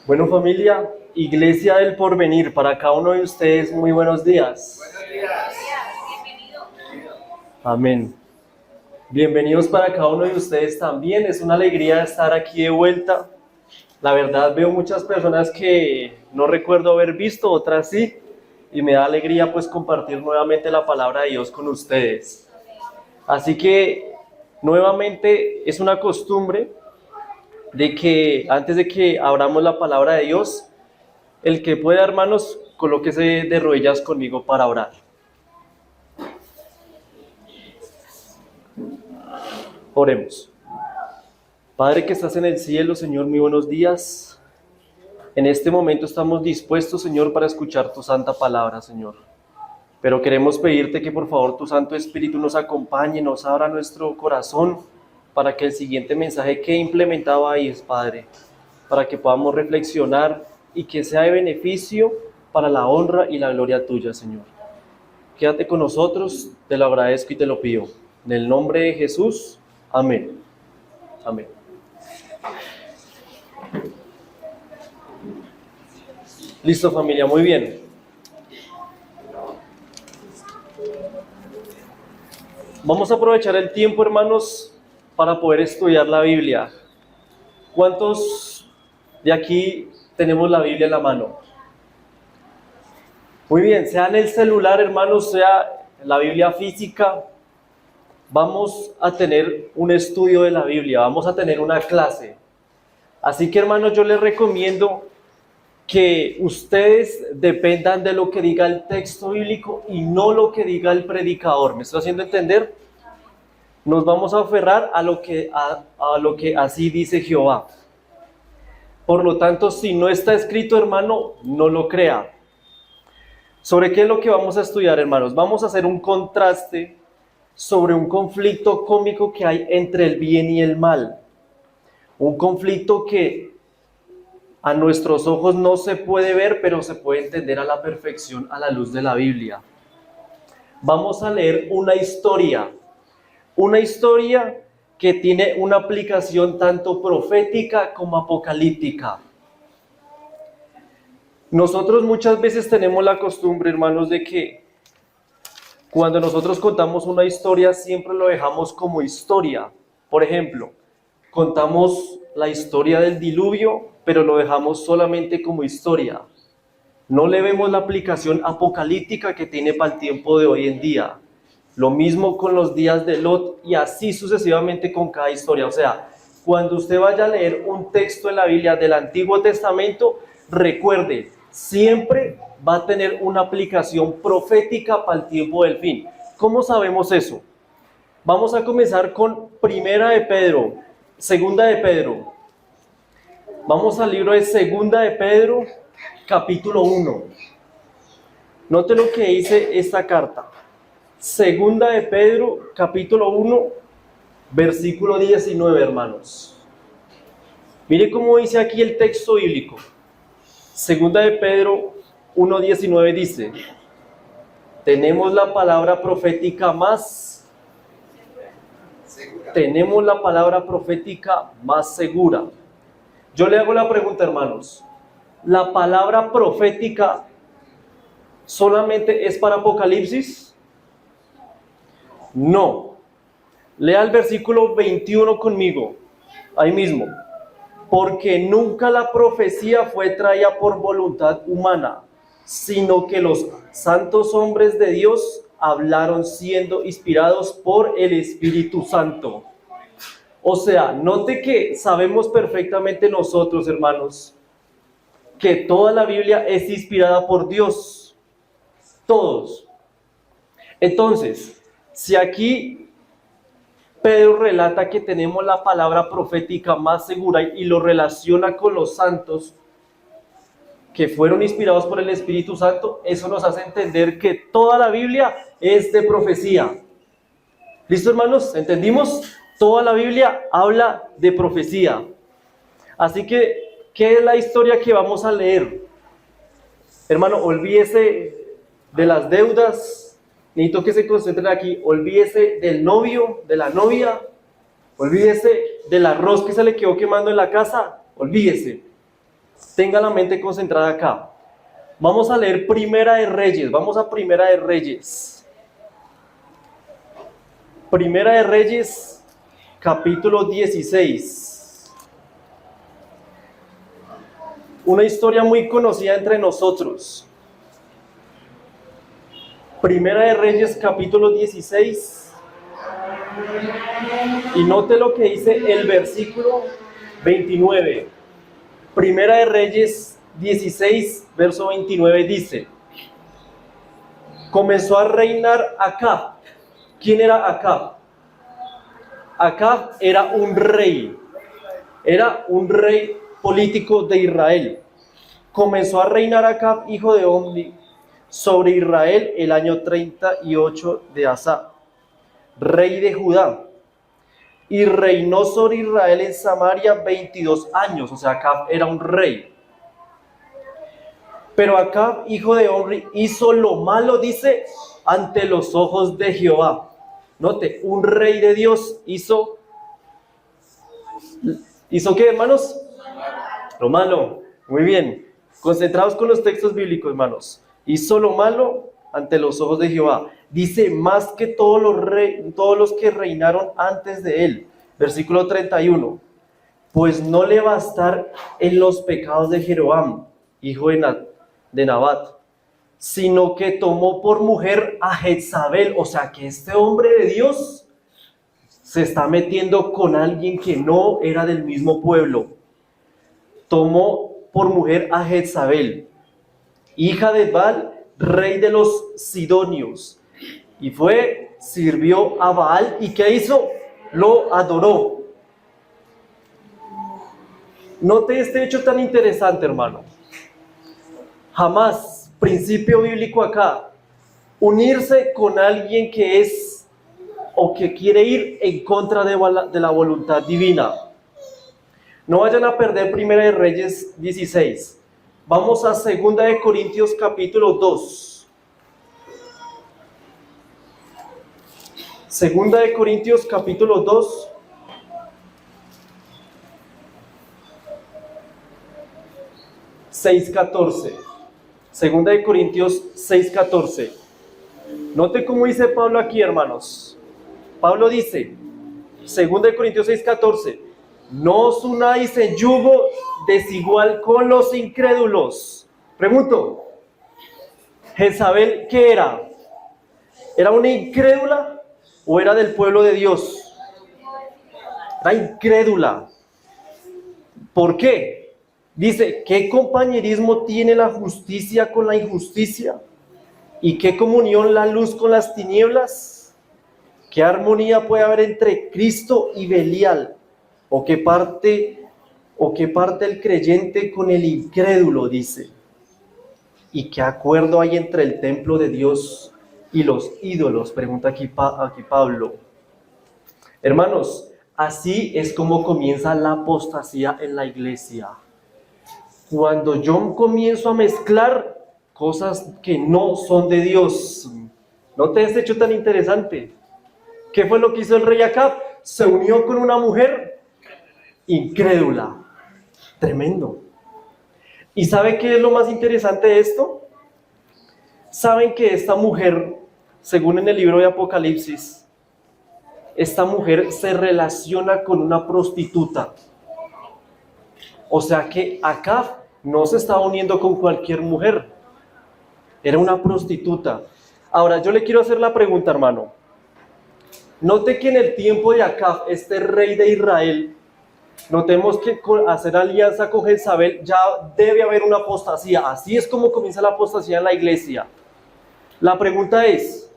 Bueno, familia, Iglesia del Porvenir, para cada uno de ustedes, muy buenos días. Buenos días. Amén. Bienvenidos para cada uno de ustedes también. Es una alegría estar aquí de vuelta. La verdad, veo muchas personas que no recuerdo haber visto, otras sí, y me da alegría pues compartir nuevamente la palabra de Dios con ustedes. Así que nuevamente es una costumbre de que antes de que abramos la palabra de Dios, el que pueda, hermanos, colóquese de rodillas conmigo para orar. Oremos. Padre que estás en el cielo, Señor, muy buenos días. En este momento estamos dispuestos, Señor, para escuchar tu santa palabra, Señor. Pero queremos pedirte que por favor tu Santo Espíritu nos acompañe, nos abra nuestro corazón para que el siguiente mensaje quede implementado ahí, Padre, para que podamos reflexionar y que sea de beneficio para la honra y la gloria tuya, Señor. Quédate con nosotros, te lo agradezco y te lo pido. En el nombre de Jesús, amén. Amén. Listo, familia, muy bien. Vamos a aprovechar el tiempo, hermanos, para poder estudiar la Biblia. ¿Cuántos de aquí tenemos la Biblia en la mano? Muy bien, sea en el celular, hermanos, sea en la Biblia física, vamos a tener un estudio de la Biblia, vamos a tener una clase. Así que, hermanos, yo les recomiendo que ustedes dependan de lo que diga el texto bíblico y no lo que diga el predicador. ¿Me estoy haciendo entender? Nos vamos a aferrar a lo que así dice Jehová. Por lo tanto, si no está escrito, hermano, no lo crea. ¿Sobre qué es lo que vamos a estudiar, hermanos? Vamos a hacer un contraste sobre un conflicto cósmico que hay entre el bien y el mal. Un conflicto que a nuestros ojos no se puede ver, pero se puede entender a la perfección a la luz de la Biblia. Vamos a leer una historia que tiene una aplicación tanto profética como apocalíptica. Nosotros muchas veces tenemos la costumbre, hermanos, de que cuando nosotros contamos una historia siempre lo dejamos como historia. Por ejemplo, contamos la historia del diluvio, pero lo dejamos solamente como historia. No le vemos la aplicación apocalíptica que tiene para el tiempo de hoy en día. Lo mismo con los días de Lot y así sucesivamente con cada historia. O sea, cuando usted vaya a leer un texto en la Biblia del Antiguo Testamento, recuerde, siempre va a tener una aplicación profética para el tiempo del fin. ¿Cómo sabemos eso? Vamos a comenzar con Primera de Pedro, Segunda de Pedro. Vamos al libro de Segunda de Pedro, capítulo 1. Note lo que dice esta carta. Segunda de Pedro, capítulo 1, versículo 19, hermanos. Mire cómo dice aquí el texto bíblico. Segunda de Pedro 1:19 dice: tenemos la palabra profética más segura. Yo le hago la pregunta, hermanos. ¿La palabra profética solamente es para Apocalipsis? No. Lea el versículo 21 conmigo, ahí mismo. Porque nunca la profecía fue traída por voluntad humana, sino que los santos hombres de Dios hablaron siendo inspirados por el Espíritu Santo. O sea, note que sabemos perfectamente nosotros, hermanos, que toda la Biblia es inspirada por Dios. Todos. Entonces, si aquí Pedro relata que tenemos la palabra profética más segura y lo relaciona con los santos que fueron inspirados por el Espíritu Santo, eso nos hace entender que toda la Biblia es de profecía. ¿Listo, hermanos? ¿Entendimos? Toda la Biblia habla de profecía. Así que, ¿qué es la historia que vamos a leer? Hermano, olvídese de las deudas, necesito que se concentren aquí. Olvídese del novio, de la novia, olvídese del arroz que se le quedó quemando en la casa, olvídese. Tenga la mente concentrada acá. Vamos a leer Primera de Reyes, vamos a Primera de Reyes. Primera de Reyes, capítulo 16. Una historia muy conocida entre nosotros. Primera de Reyes, capítulo 16. Y note lo que dice el versículo 29. Primera de Reyes 16, verso 29 dice: comenzó a reinar Acab. ¿Quién era Acab? Acab era un rey político de Israel. Comenzó a reinar Acab, hijo de Omri, sobre Israel el año 38 de Asa, rey de Judá. Y reinó sobre Israel en Samaria 22 años, o sea, Acab era un rey. Pero Acab, hijo de Omri, hizo lo malo, dice, ante los ojos de Jehová. Note, un rey de Dios ¿hizo qué, hermanos? Lo malo. Muy bien. Concentrados con los textos bíblicos, hermanos. Hizo lo malo ante los ojos de Jehová. Dice, más que todos los que reinaron antes de él. Versículo 31. Pues no le va a estar en los pecados de Jeroboam, hijo de Nabat, sino que tomó por mujer a Jezabel. O sea, que este hombre de Dios se está metiendo con alguien que no era del mismo pueblo. Tomó por mujer a Jezabel, hija de Baal, rey de los Sidonios, y sirvió a Baal. ¿Y qué hizo? Lo adoró. Note este hecho tan interesante, hermano. Jamás, principio bíblico acá, unirse con alguien que es o que quiere ir en contra de la voluntad divina. No vayan a perder Primera de Reyes 16. Vamos a Segunda de Corintios capítulo 2. Segunda de Corintios capítulo 2. Segunda de Corintios 6:14. Note cómo dice Pablo aquí, hermanos. Pablo dice, Segunda de Corintios 6:14, no os unáis en yugo desigual con los incrédulos. Pregunto, ¿Jezabel qué era? ¿Era una incrédula o era del pueblo de Dios? Era incrédula. ¿Por qué? Dice, ¿qué compañerismo tiene la justicia con la injusticia? ¿Y qué comunión la luz con las tinieblas? ¿Qué armonía puede haber entre Cristo y Belial? ¿O qué parte el creyente con el incrédulo? Dice. ¿Y qué acuerdo hay entre el templo de Dios y los ídolos? Pregunta aquí Pablo. Hermanos, así es como comienza la apostasía en la iglesia. Cuando yo comienzo a mezclar cosas que no son de Dios. ¿Note este hecho tan interesante? ¿Qué fue lo que hizo el rey Acab? Se unió con una mujer incrédula. Tremendo. ¿Y sabe qué es lo más interesante de esto? Saben que esta mujer, según en el libro de Apocalipsis, esta mujer se relaciona con una prostituta. O sea que Acab no se estaba uniendo con cualquier mujer. Era una prostituta. Ahora, yo le quiero hacer la pregunta, hermano. Note que en el tiempo de Acab, este rey de Israel, notemos que con hacer alianza con Jezabel ya debe haber una apostasía. Así es como comienza la apostasía en la iglesia. La pregunta es,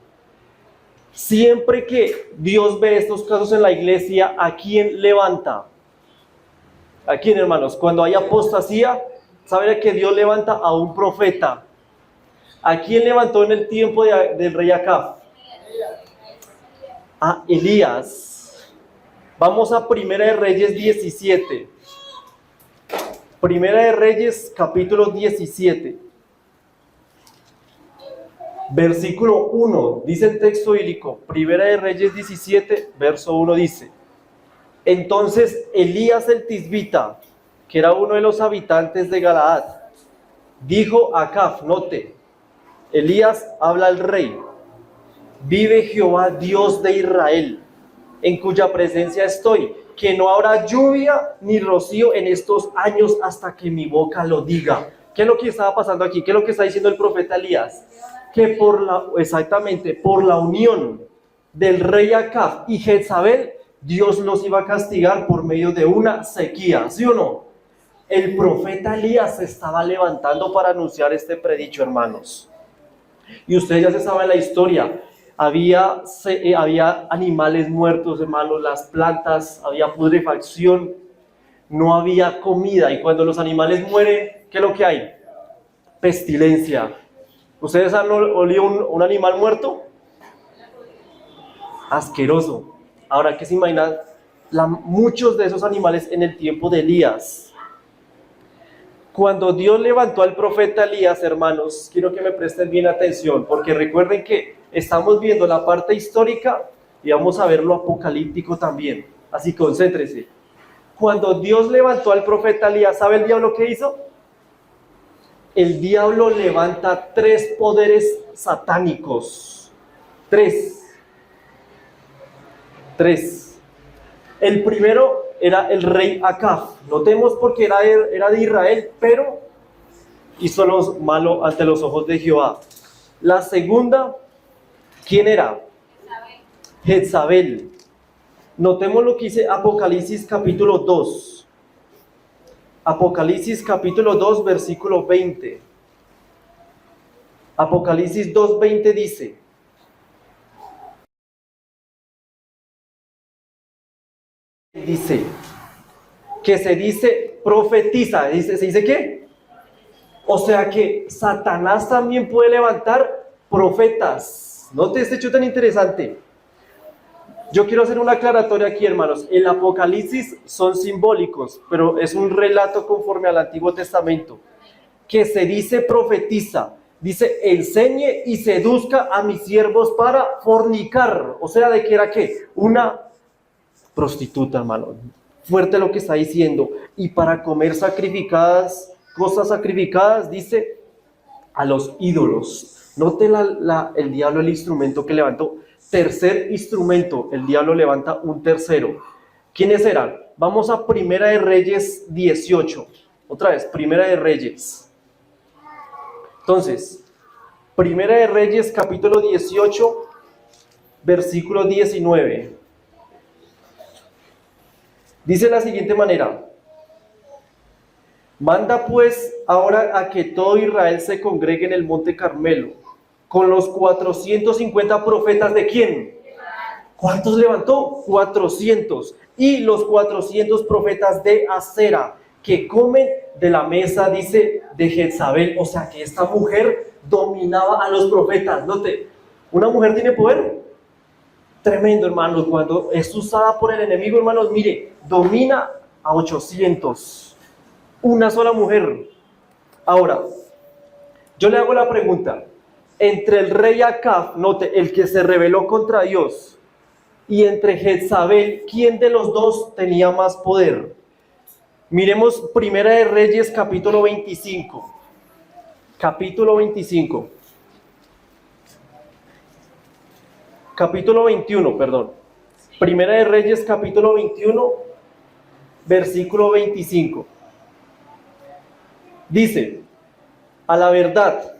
siempre que Dios ve estos casos en la iglesia, ¿a quién levanta? ¿A quién, hermanos? Cuando hay apostasía, ¿saben que Dios levanta a un profeta? ¿A quién levantó en el tiempo del rey Acab? A Elías. Vamos a Primera de Reyes 17. Primera de Reyes, capítulo 17. Versículo 1, dice el texto bíblico, Primera de Reyes 17, verso 1 dice: entonces Elías el Tisbita, que era uno de los habitantes de Galaad, dijo a Acab, note, Elías habla al rey: vive Jehová Dios de Israel, en cuya presencia estoy, que no habrá lluvia ni rocío en estos años hasta que mi boca lo diga. ¿Qué es lo que estaba pasando aquí? ¿Qué es lo que está diciendo el profeta Elías? Que exactamente, por la unión del rey Acab y Jezabel, Dios los iba a castigar por medio de una sequía, ¿sí o no? El profeta Elías se estaba levantando para anunciar este predicho, hermanos. Y ustedes ya se saben la historia. Había animales muertos, hermanos, las plantas, había putrefacción, no había comida. Y cuando los animales mueren, ¿qué es lo que hay? Pestilencia. ¿Ustedes han olido un animal muerto? Asqueroso. Ahora, ¿qué se imaginan? Muchos de esos animales en el tiempo de Elías. Cuando Dios levantó al profeta Elías, hermanos, quiero que me presten bien atención, porque recuerden que estamos viendo la parte histórica y vamos a ver lo apocalíptico también. Así que concéntrese. Cuando Dios levantó al profeta Elías, ¿sabe el diablo qué hizo? El diablo levanta 3 poderes satánicos. 3. El primero era el rey Acab. Notemos porque era de Israel, pero hizo lo malo ante los ojos de Jehová. La segunda, ¿quién era? Jezabel. Notemos lo que dice Apocalipsis capítulo 2. Apocalipsis capítulo 2, versículo 20. Apocalipsis 2:20 dice que se dice profetiza. ¿Se dice qué? O sea que Satanás también puede levantar profetas. Note este hecho tan interesante. Yo quiero hacer una aclaratoria aquí, hermanos. El Apocalipsis son simbólicos, pero es un relato conforme al Antiguo Testamento. Que se dice profetiza, dice enseñe y seduzca a mis siervos para fornicar. O sea, ¿de qué era qué? Una prostituta, hermano. Fuerte lo que está diciendo. Y para comer sacrificadas, cosas sacrificadas, dice a los ídolos. Note el diablo el instrumento que levantó. Tercer instrumento, el diablo levanta un tercero. ¿Quiénes eran? Vamos a Primera de Reyes 18. Otra vez, Primera de Reyes. Entonces, Primera de Reyes capítulo 18, versículo 19. Dice de la siguiente manera: manda pues ahora a que todo Israel se congregue en el monte Carmelo, con los 450 profetas de ¿quién? ¿Cuántos levantó? 400. Y los 400 profetas de Acera, que comen de la mesa, dice, de Jezabel. O sea que esta mujer dominaba a los profetas. Note, ¿una mujer tiene poder? Tremendo, hermanos. Cuando es usada por el enemigo, hermanos, mire, domina a 800. Una sola mujer. Ahora, yo le hago la pregunta. Entre el rey Acab, note, el que se rebeló contra Dios, y entre Jezabel, ¿quién de los dos tenía más poder? Miremos Primera de Reyes, capítulo 25. Capítulo 25. Capítulo 21, perdón. Primera de Reyes, capítulo 21, versículo 25. Dice: a la verdad,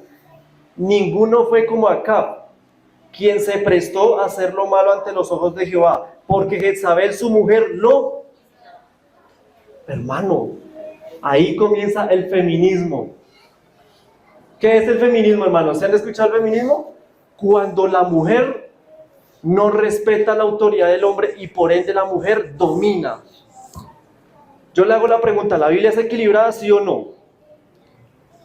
ninguno fue como Acab, quien se prestó a hacer lo malo ante los ojos de Jehová, porque Jezabel, su mujer, lo... Hermano, ahí comienza el feminismo. ¿Qué es el feminismo, hermano? ¿Se han escuchado el feminismo? Cuando la mujer no respeta la autoridad del hombre y por ende la mujer domina. Yo le hago la pregunta, ¿la Biblia es equilibrada, sí o no?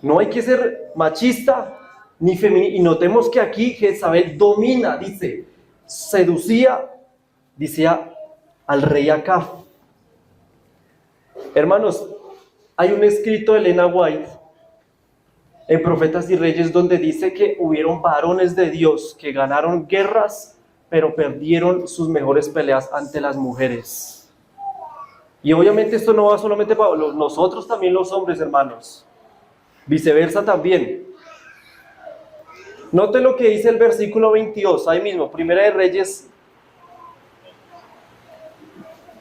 No hay que ser machista ni feminista. Y notemos que aquí Jezabel domina, dice, seducía, decía, al rey Acab. Hermanos, hay un escrito de Elena White en Profetas y Reyes, donde dice que hubieron varones de Dios que ganaron guerras, pero perdieron sus mejores peleas ante las mujeres. Y obviamente esto no va solamente para nosotros, también los hombres, hermanos. Viceversa también. Note lo que dice el versículo 22, ahí mismo, Primera de Reyes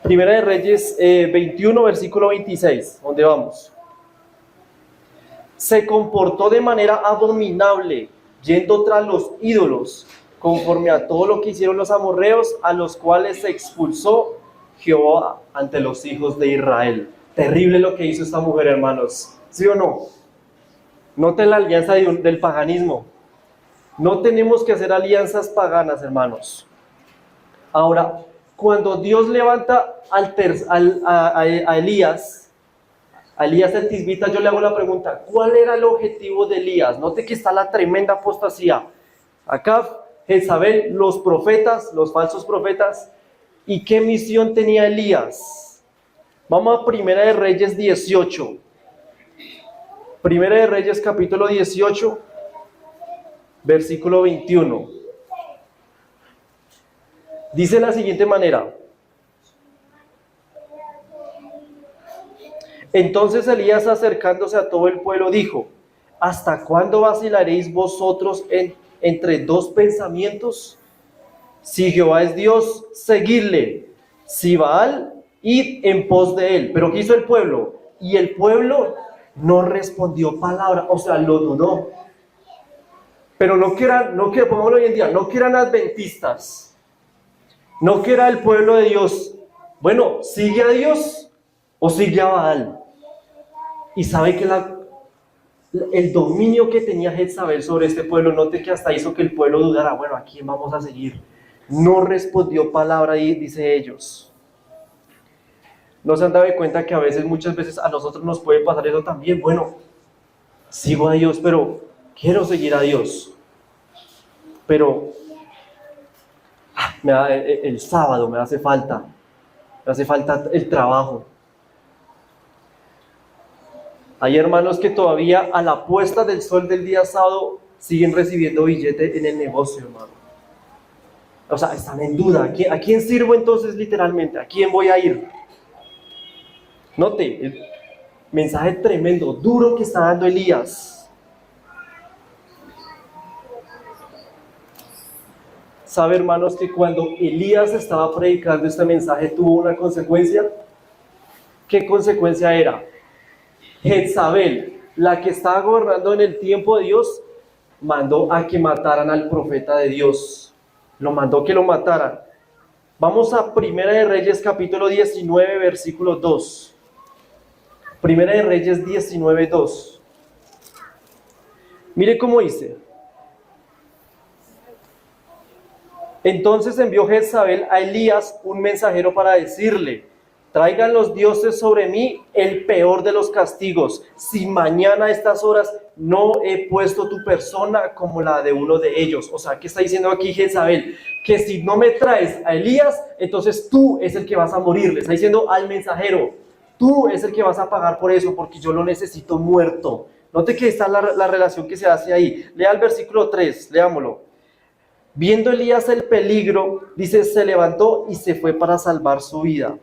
21, versículo 26, ¿dónde vamos? Se comportó de manera abominable, yendo tras los ídolos, conforme a todo lo que hicieron los amorreos, a los cuales se expulsó Jehová ante los hijos de Israel. Terrible lo que hizo esta mujer, hermanos, ¿sí o no? Noten la alianza del paganismo. No tenemos que hacer alianzas paganas, hermanos. Ahora, cuando Dios levanta a Elías el tisbita, yo le hago la pregunta, ¿cuál era el objetivo de Elías? Note que está la tremenda apostasía. Acá, Jezabel, los profetas, los falsos profetas. ¿Y qué misión tenía Elías? Vamos a Primera de Reyes 18. Primera de Reyes capítulo 18, versículo 21. Dice de la siguiente manera. Entonces Elías, acercándose a todo el pueblo, dijo: ¿hasta cuándo vacilaréis vosotros entre dos pensamientos? Si Jehová es Dios, seguidle. Si Baal, id en pos de él. Pero ¿qué hizo el pueblo? Y el pueblo no respondió palabra, o sea, lo dudó. Pero pongámoslo hoy en día, no que eran adventistas, no que era el pueblo de Dios. Bueno, ¿sigue a Dios o sigue a Baal? Y sabe que el dominio que tenía Jezabel sobre este pueblo, note que hasta hizo que el pueblo dudara, bueno, ¿a quién vamos a seguir? No respondió palabra, dice ellos. ¿No se han dado cuenta que muchas veces a nosotros nos puede pasar eso también? Bueno, sigo a Dios, pero quiero seguir a Dios. Pero el sábado me hace falta el trabajo. Hay hermanos que todavía a la puesta del sol del día sábado siguen recibiendo billete en el negocio, hermano. O sea, están en duda. ¿A quién sirvo entonces literalmente? ¿A quién voy a ir? Note, el mensaje tremendo, duro que está dando Elías. ¿Sabe, hermanos, que cuando Elías estaba predicando este mensaje tuvo una consecuencia? ¿Qué consecuencia era? Jezabel, la que estaba gobernando en el tiempo de Dios, mandó a que mataran al profeta de Dios. Lo mandó que lo mataran. Vamos a Primera de Reyes capítulo 19, versículo 2. Primera de Reyes 19, 2. Mire cómo dice. Entonces envió Jezabel a Elías un mensajero para decirle: traigan los dioses sobre mí el peor de los castigos, si mañana a estas horas no he puesto tu persona como la de uno de ellos. O sea, ¿qué está diciendo aquí Jezabel? Que si no me traes a Elías, entonces tú es el que vas a morir. Le está diciendo al mensajero: tú es el que vas a pagar por eso, porque yo lo necesito muerto. Note que está la relación que se hace ahí. Lea el versículo 3, leámoslo. Viendo Elías el peligro, dice, se levantó y se fue para salvar su vida.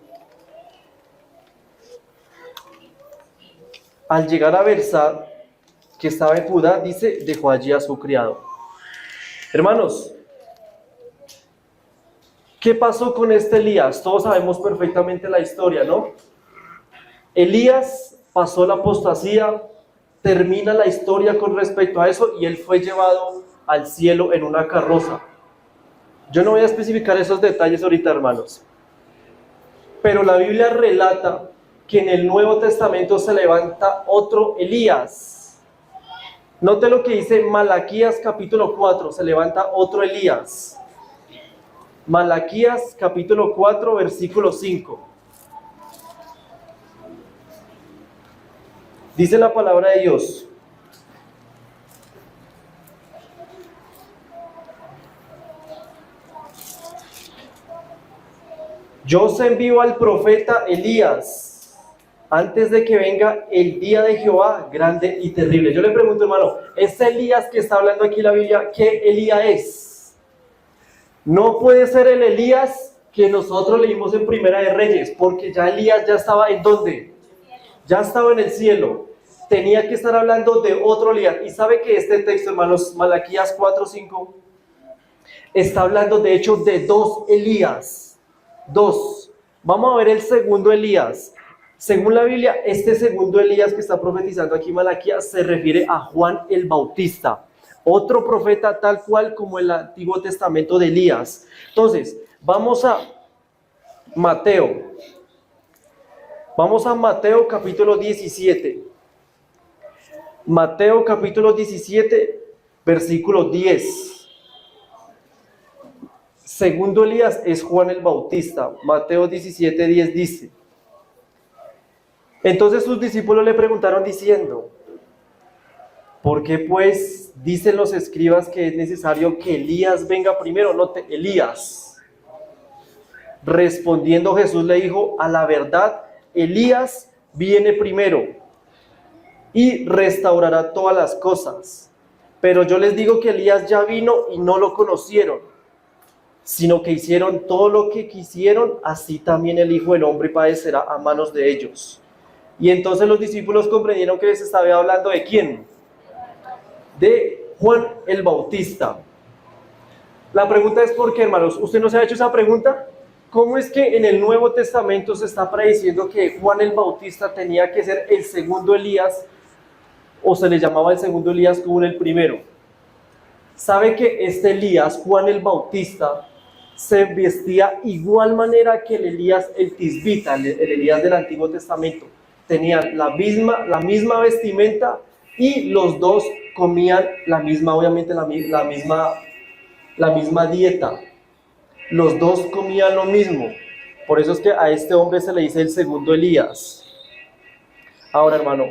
Al llegar a Bersad, que estaba en Judá, dice, dejó allí a su criado. Hermanos, ¿qué pasó con este Elías? Todos sabemos perfectamente la historia, ¿no? Elías pasó la apostasía, termina la historia con respecto a eso y él fue llevado al cielo en una carroza. Yo no voy a especificar esos detalles ahorita, hermanos, pero la Biblia relata que en el Nuevo Testamento se levanta otro Elías. Note lo que dice Malaquías capítulo 4, se levanta otro Elías. Malaquías capítulo 4, versículo 5. Dice la palabra de Dios: yo os envío al profeta Elías, antes de que venga el día de Jehová grande y terrible. Yo le pregunto, hermano, ¿es Elías que está hablando aquí la Biblia? ¿Qué Elías es? No puede ser el Elías que nosotros leímos en Primera de Reyes, porque ya Elías ya estaba ¿en dónde? Ya estaba en el cielo. Tenía que estar hablando de otro Elías. Y sabe que este texto, hermanos, Malaquías 4:5, está hablando de hecho de dos Elías. Dos. Vamos a ver el segundo Elías. Según la Biblia, este segundo Elías que está profetizando aquí Malaquías se refiere a Juan el Bautista, otro profeta tal cual como el Antiguo Testamento de Elías. Entonces, vamos a Mateo. Vamos a Mateo capítulo 17. Mateo capítulo 17, versículo 10. Segundo Elías es Juan el Bautista. Mateo 17, 10 dice: entonces sus discípulos le preguntaron diciendo: ¿por qué pues dicen los escribas que es necesario que Elías venga primero? Note, Elías. Respondiendo Jesús le dijo: a la verdad, Elías viene primero y restaurará todas las cosas. Pero yo les digo que Elías ya vino y no lo conocieron, sino que hicieron todo lo que quisieron, así también el Hijo del Hombre padecerá a manos de ellos. Y entonces los discípulos comprendieron que les estaba hablando ¿de quién? De Juan el Bautista. La pregunta es ¿por qué, hermanos? ¿Usted no se ha hecho esa pregunta? ¿Cómo es que en el Nuevo Testamento se está prediciendo que Juan el Bautista tenía que ser el segundo Elías, o se le llamaba el segundo Elías como el primero? ¿Sabe que este Elías, Juan el Bautista, se vestía igual manera que el Elías el Tisbita, el Elías del Antiguo Testamento? Tenían la misma vestimenta y los dos comían obviamente la misma dieta. Los dos comían lo mismo. Por eso es que a este hombre se le dice el segundo Elías. Ahora, hermano,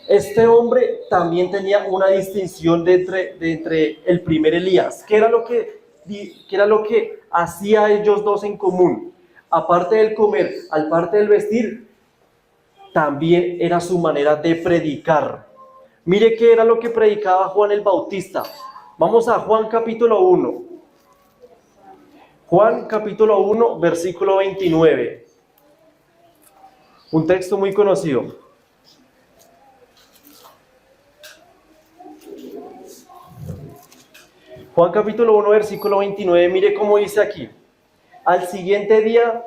este hombre también tenía una distinción de entre el primer Elías. ¿Qué era lo que hacía ellos dos en común? Aparte del comer, aparte del vestir, también era su manera de predicar. Mire qué era lo que predicaba Juan el Bautista. Vamos a Juan capítulo 1. Juan capítulo 1, versículo 29. Un texto muy conocido. Juan capítulo 1, versículo 29, mire cómo dice aquí. Al siguiente día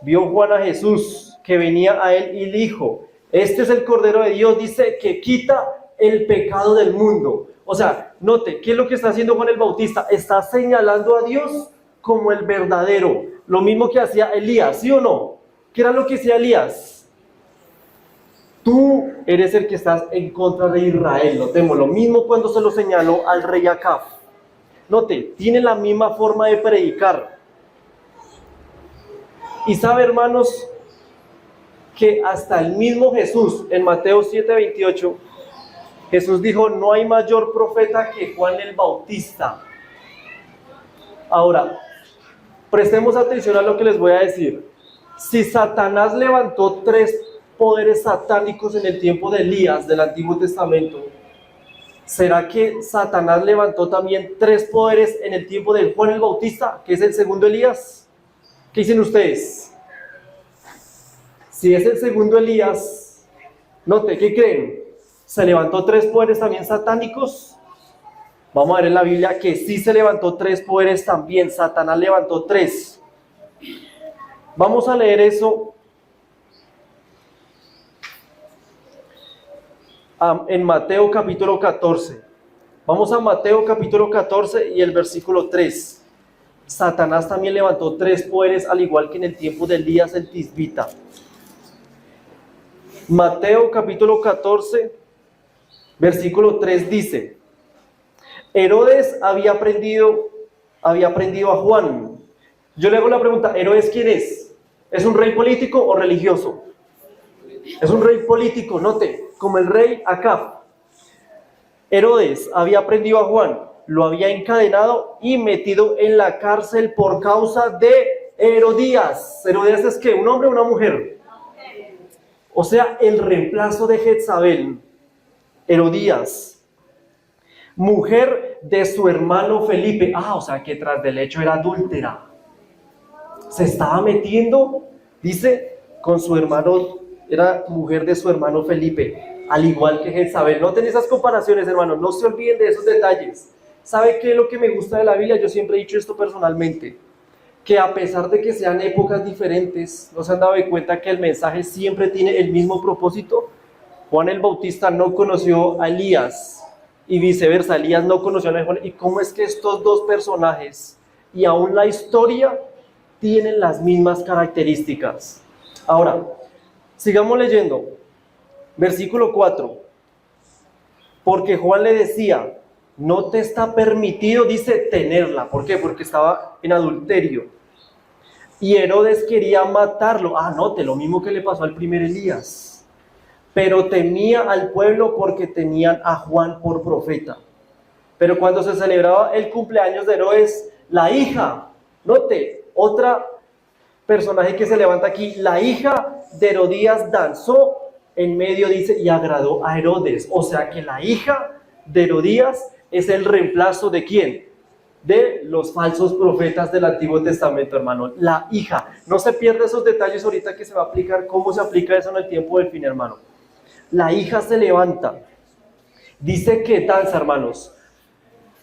vio Juan a Jesús que venía a él y dijo: este es el Cordero de Dios, dice, que quita el pecado del mundo. O sea, note, ¿qué es lo que está haciendo Juan el Bautista? Está señalando a Dios como el verdadero. Lo mismo que hacía Elías, ¿sí o no? ¿Qué era lo que hacía Elías? Tú eres el que estás en contra de Israel. Notemos, lo mismo cuando se lo señaló al rey Acab. Note, tiene la misma forma de predicar. Y sabe, hermanos, que hasta el mismo Jesús, en Mateo 7:28, Jesús dijo: no hay mayor profeta que Juan el Bautista. Ahora, prestemos atención a lo que les voy a decir. Si Satanás levantó 3 poderes satánicos en el tiempo de Elías del Antiguo Testamento, ¿será que Satanás levantó también 3 poderes en el tiempo de Juan el Bautista, que es el segundo Elías? ¿Qué dicen ustedes? Si es el segundo Elías, note, ¿qué creen? ¿Se levantó 3 poderes también satánicos? Vamos a ver en la Biblia que sí se levantó 3 poderes también. Satanás levantó 3. Vamos a leer eso en Mateo capítulo 14. Vamos a Mateo capítulo 14 y el versículo 3. Satanás también levantó 3 poderes, al igual que en el tiempo de Elías el Tisbita. Mateo capítulo 14, versículo 3 dice: Herodes había prendido a Juan. Yo le hago la pregunta, ¿Herodes quién es? ¿Es un rey político o religioso? Es un rey político, note, como el rey Acab. Herodes había prendido a Juan, lo había encadenado y metido en la cárcel por causa de Herodías. ¿Herodías es qué? ¿Un hombre o una mujer? O sea, el reemplazo de Jezabel, Herodías, mujer de su hermano Felipe. O sea que tras del hecho era adúltera. Se estaba metiendo, dice, con su hermano, era mujer de su hermano Felipe, al igual que Jezabel. Noten esas comparaciones, hermanos, no se olviden de esos detalles. ¿Sabe qué es lo que me gusta de la Biblia? Yo siempre he dicho esto personalmente, que a pesar de que sean épocas diferentes, ¿no se han dado de cuenta que el mensaje siempre tiene el mismo propósito? Juan el Bautista no conoció a Elías y viceversa, Elías no conoció a Juan. ¿Y cómo es que estos dos personajes y aún la historia tienen las mismas características? Ahora, sigamos leyendo. Versículo 4. Porque Juan le decía, no te está permitido, dice, tenerla. ¿Por qué? Porque estaba en adulterio. Y Herodes quería matarlo. Note, lo mismo que le pasó al primer Elías. Pero temía al pueblo porque tenían a Juan por profeta. Pero cuando se celebraba el cumpleaños de Herodes, la hija, note, otra personaje que se levanta aquí, la hija de Herodías danzó en medio, dice, y agradó a Herodes. O sea que la hija de Herodías es el reemplazo ¿de quién? De los falsos profetas del Antiguo Testamento, hermano. La hija. No se pierda esos detalles ahorita que se va a aplicar, cómo se aplica eso en el tiempo del fin, hermano. La hija se levanta. Dice que danza, hermanos.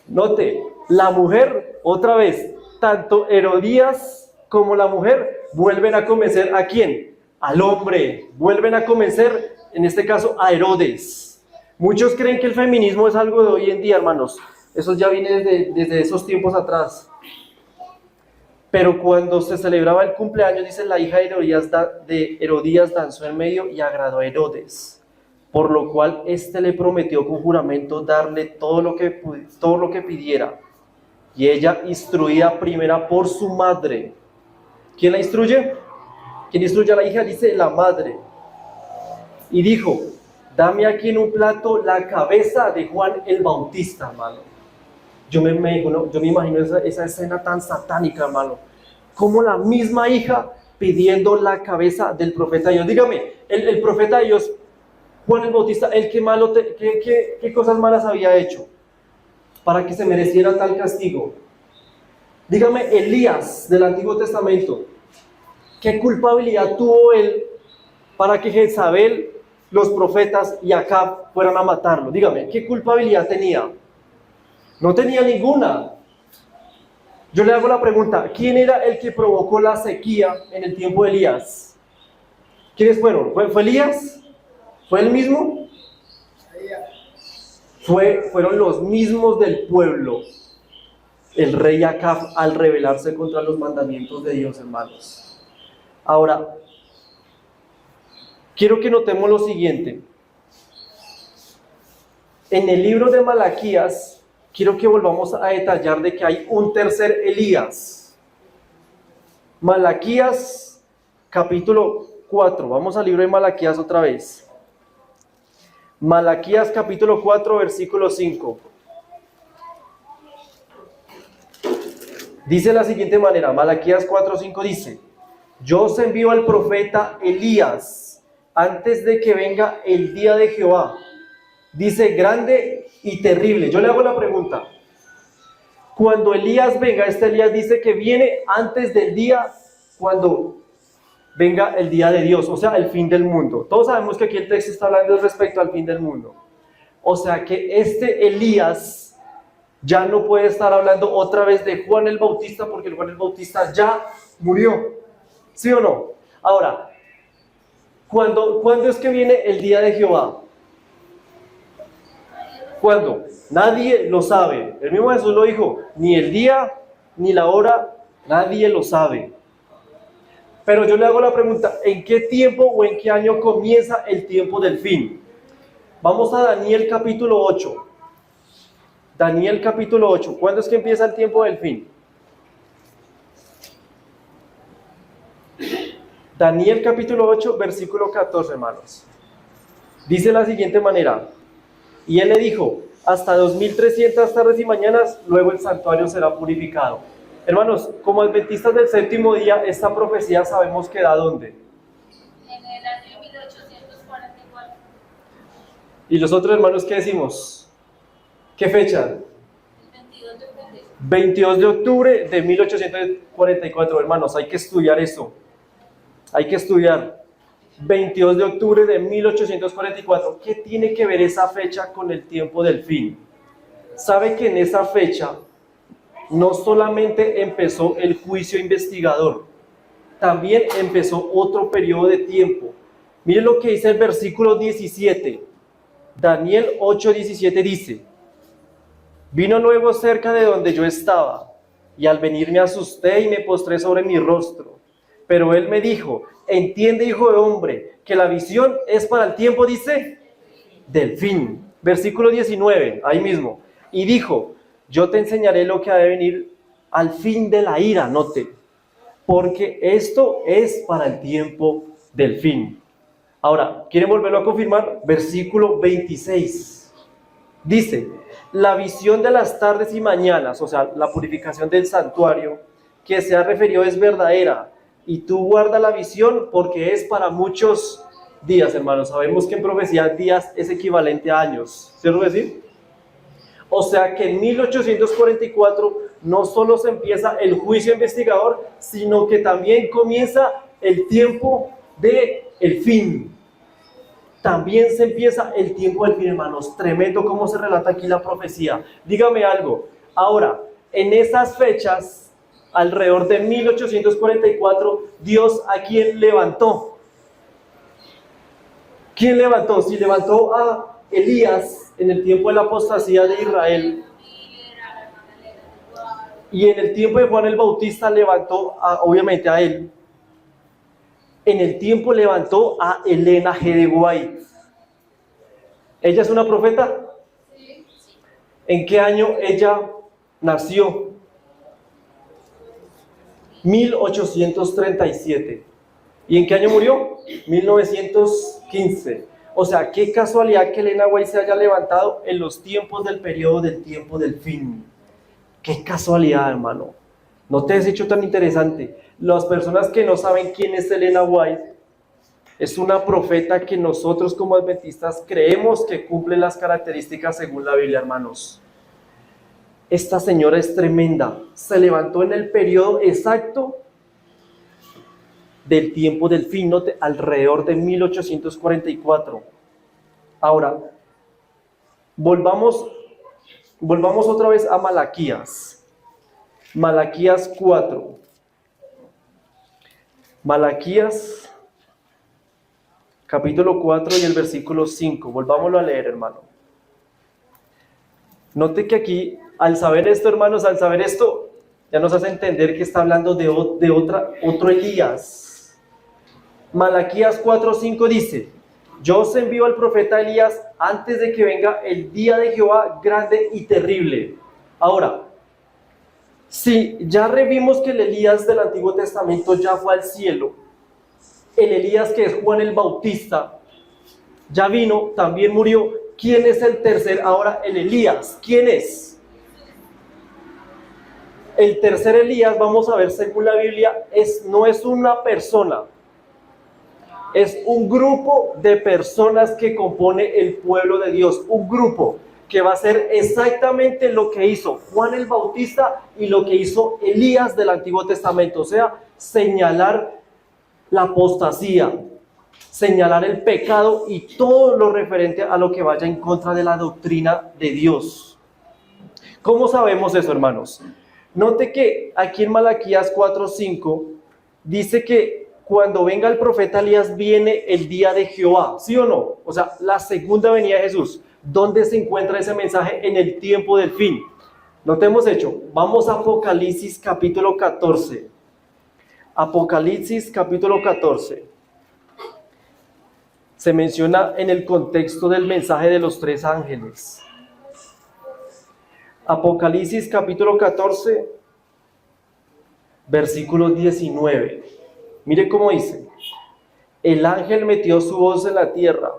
Note, la mujer, otra vez, tanto Herodías como la mujer vuelven a convencer ¿a quién? Al hombre. Vuelven a convencer, en este caso, a Herodes. Muchos creen que el feminismo es algo de hoy en día, hermanos. Eso ya viene desde esos tiempos atrás. Pero cuando se celebraba el cumpleaños, dice, la hija de Herodías danzó en medio y agradó a Herodes. Por lo cual éste le prometió con juramento darle todo lo que pidiera. Y ella, instruida primera por su madre. ¿Quién la instruye? ¿Quién instruye a la hija? Dice la madre. Y dijo, dame aquí en un plato la cabeza de Juan el Bautista, hermano. Yo me imagino esa escena tan satánica, hermano. Como la misma hija pidiendo la cabeza del profeta de Dios. Dígame, el profeta de Dios, Juan el Bautista, ¿qué cosas malas había hecho para que se mereciera tal castigo? Dígame, Elías del Antiguo Testamento, ¿qué culpabilidad tuvo él para que Jezabel, los profetas y Acab fueran a matarlo? Dígame, ¿qué culpabilidad tenía? No tenía ninguna. Yo le hago la pregunta, ¿quién era el que provocó la sequía en el tiempo de Elías? ¿Quiénes fueron? ¿Fue Elías? ¿Fue el mismo? Fueron los mismos del pueblo. El rey Acab al rebelarse contra los mandamientos de Dios, hermanos. Ahora, quiero que notemos lo siguiente. En el libro de Malaquías, quiero que volvamos a detallar de que hay un tercer Elías. Malaquías, capítulo 4. Vamos al libro de Malaquías otra vez. Malaquías, capítulo 4, versículo 5. Dice de la siguiente manera, Malaquías 4:5 dice, yo os envío al profeta Elías antes de que venga el día de Jehová. Dice, grande y terrible. Yo le hago la pregunta, cuando Elías venga, Elías dice que viene antes del día cuando venga el día de Dios, o sea, el fin del mundo. Todos sabemos que aquí el texto está hablando respecto al fin del mundo. O sea que Elías ya no puede estar hablando otra vez de Juan el Bautista, porque Juan el Bautista ya murió. ¿Sí o no? Ahora, ¿cuándo es que viene el día de Jehová? ¿Cuándo? Nadie lo sabe. El mismo Jesús lo dijo, ni el día ni la hora, nadie lo sabe. Pero yo le hago la pregunta, ¿en qué tiempo o en qué año comienza el tiempo del fin? Vamos a Daniel capítulo 8. Daniel capítulo 8. ¿Cuándo es que empieza el tiempo del fin? Daniel capítulo 8, versículo 14, hermanos. Dice de la siguiente manera. Y él le dijo, hasta 2300 tardes y mañanas, luego el santuario será purificado. Hermanos, como adventistas del séptimo día, esta profecía sabemos que da ¿dónde? En el año 1800. ¿Y los otros hermanos qué decimos? ¿Qué fecha? 22 de octubre de 1844, hermanos, hay que estudiar eso. Hay que estudiar. 22 de octubre de 1844. ¿Qué tiene que ver esa fecha con el tiempo del fin? Sabe que en esa fecha no solamente empezó el juicio investigador, también empezó otro periodo de tiempo. Miren lo que dice el versículo 17. Daniel 8:17 dice: vino luego cerca de donde yo estaba, y al venir me asusté y me postré sobre mi rostro. Pero él me dijo: entiende, hijo de hombre, que la visión es para el tiempo, dice, del fin. Versículo 19, ahí mismo. Y dijo: yo te enseñaré lo que ha de venir al fin de la ira, note, porque esto es para el tiempo del fin. Ahora, ¿quieren volverlo a confirmar? Versículo 26. Dice: la visión de las tardes y mañanas, o sea, la purificación del santuario, que se ha referido es verdadera, y tú guarda la visión porque es para muchos días, hermanos. Sabemos que en profecía días es equivalente a años, ¿cierto decir? O sea que en 1844 no solo se empieza el juicio investigador, sino que también comienza el tiempo del fin. También se empieza el tiempo del fin, hermanos. Tremendo cómo se relata aquí la profecía. Dígame algo. Ahora, en esas fechas, alrededor de 1844, Dios ¿a quién levantó? ¿Quién levantó? Si levantó a Elías en el tiempo de la apostasía de Israel, y en el tiempo de Juan el Bautista levantó obviamente a él. En el tiempo levantó a Elena G. de White. ¿Ella es una profeta? ¿En qué año ella nació? 1837. ¿Y en qué año murió? 1915. O sea, qué casualidad que Elena White se haya levantado en los tiempos del periodo del tiempo del fin. Qué casualidad, hermano. ¿No te has hecho tan interesante? Las personas que no saben quién es Elena White, es una profeta que nosotros como adventistas creemos que cumple las características según la Biblia, hermanos. Esta señora es tremenda. Se levantó en el periodo exacto del tiempo del fin, alrededor de 1844. Ahora, volvamos otra vez a Malaquías. Malaquías 4. Malaquías capítulo 4 y el versículo 5. Volvámoslo a leer, hermano. Note que aquí, al saber esto, hermanos, al saber esto, ya nos hace entender que está hablando de otro Elías. Malaquías 4:5 dice: yo os envío al profeta Elías antes de que venga el día de Jehová grande y terrible. Ahora, si ya revimos que el Elías del Antiguo Testamento ya fue al cielo, el Elías que es Juan el Bautista ya vino, también murió. ¿Quién es el tercer ahora? El Elías. ¿Quién es? El tercer Elías, vamos a ver según la Biblia, no es una persona, es un grupo de personas que compone el pueblo de Dios, un grupo que va a hacer exactamente lo que hizo Juan el Bautista y lo que hizo Elías del Antiguo Testamento, o sea, señalar la apostasía, señalar el pecado y todo lo referente a lo que vaya en contra de la doctrina de Dios. ¿Cómo sabemos eso, hermanos? Note que aquí en Malaquías 4:5 dice que cuando venga el profeta Elías viene el día de Jehová, ¿sí o no? O sea, la segunda venida de Jesús. ¿Dónde se encuentra ese mensaje? En el tiempo del fin. ¿No te hemos hecho? Vamos a Apocalipsis capítulo 14. Apocalipsis capítulo 14. Se menciona en el contexto del mensaje de los tres ángeles. Apocalipsis capítulo 14, versículo 19. Mire cómo dice: el ángel metió su hoz en la tierra,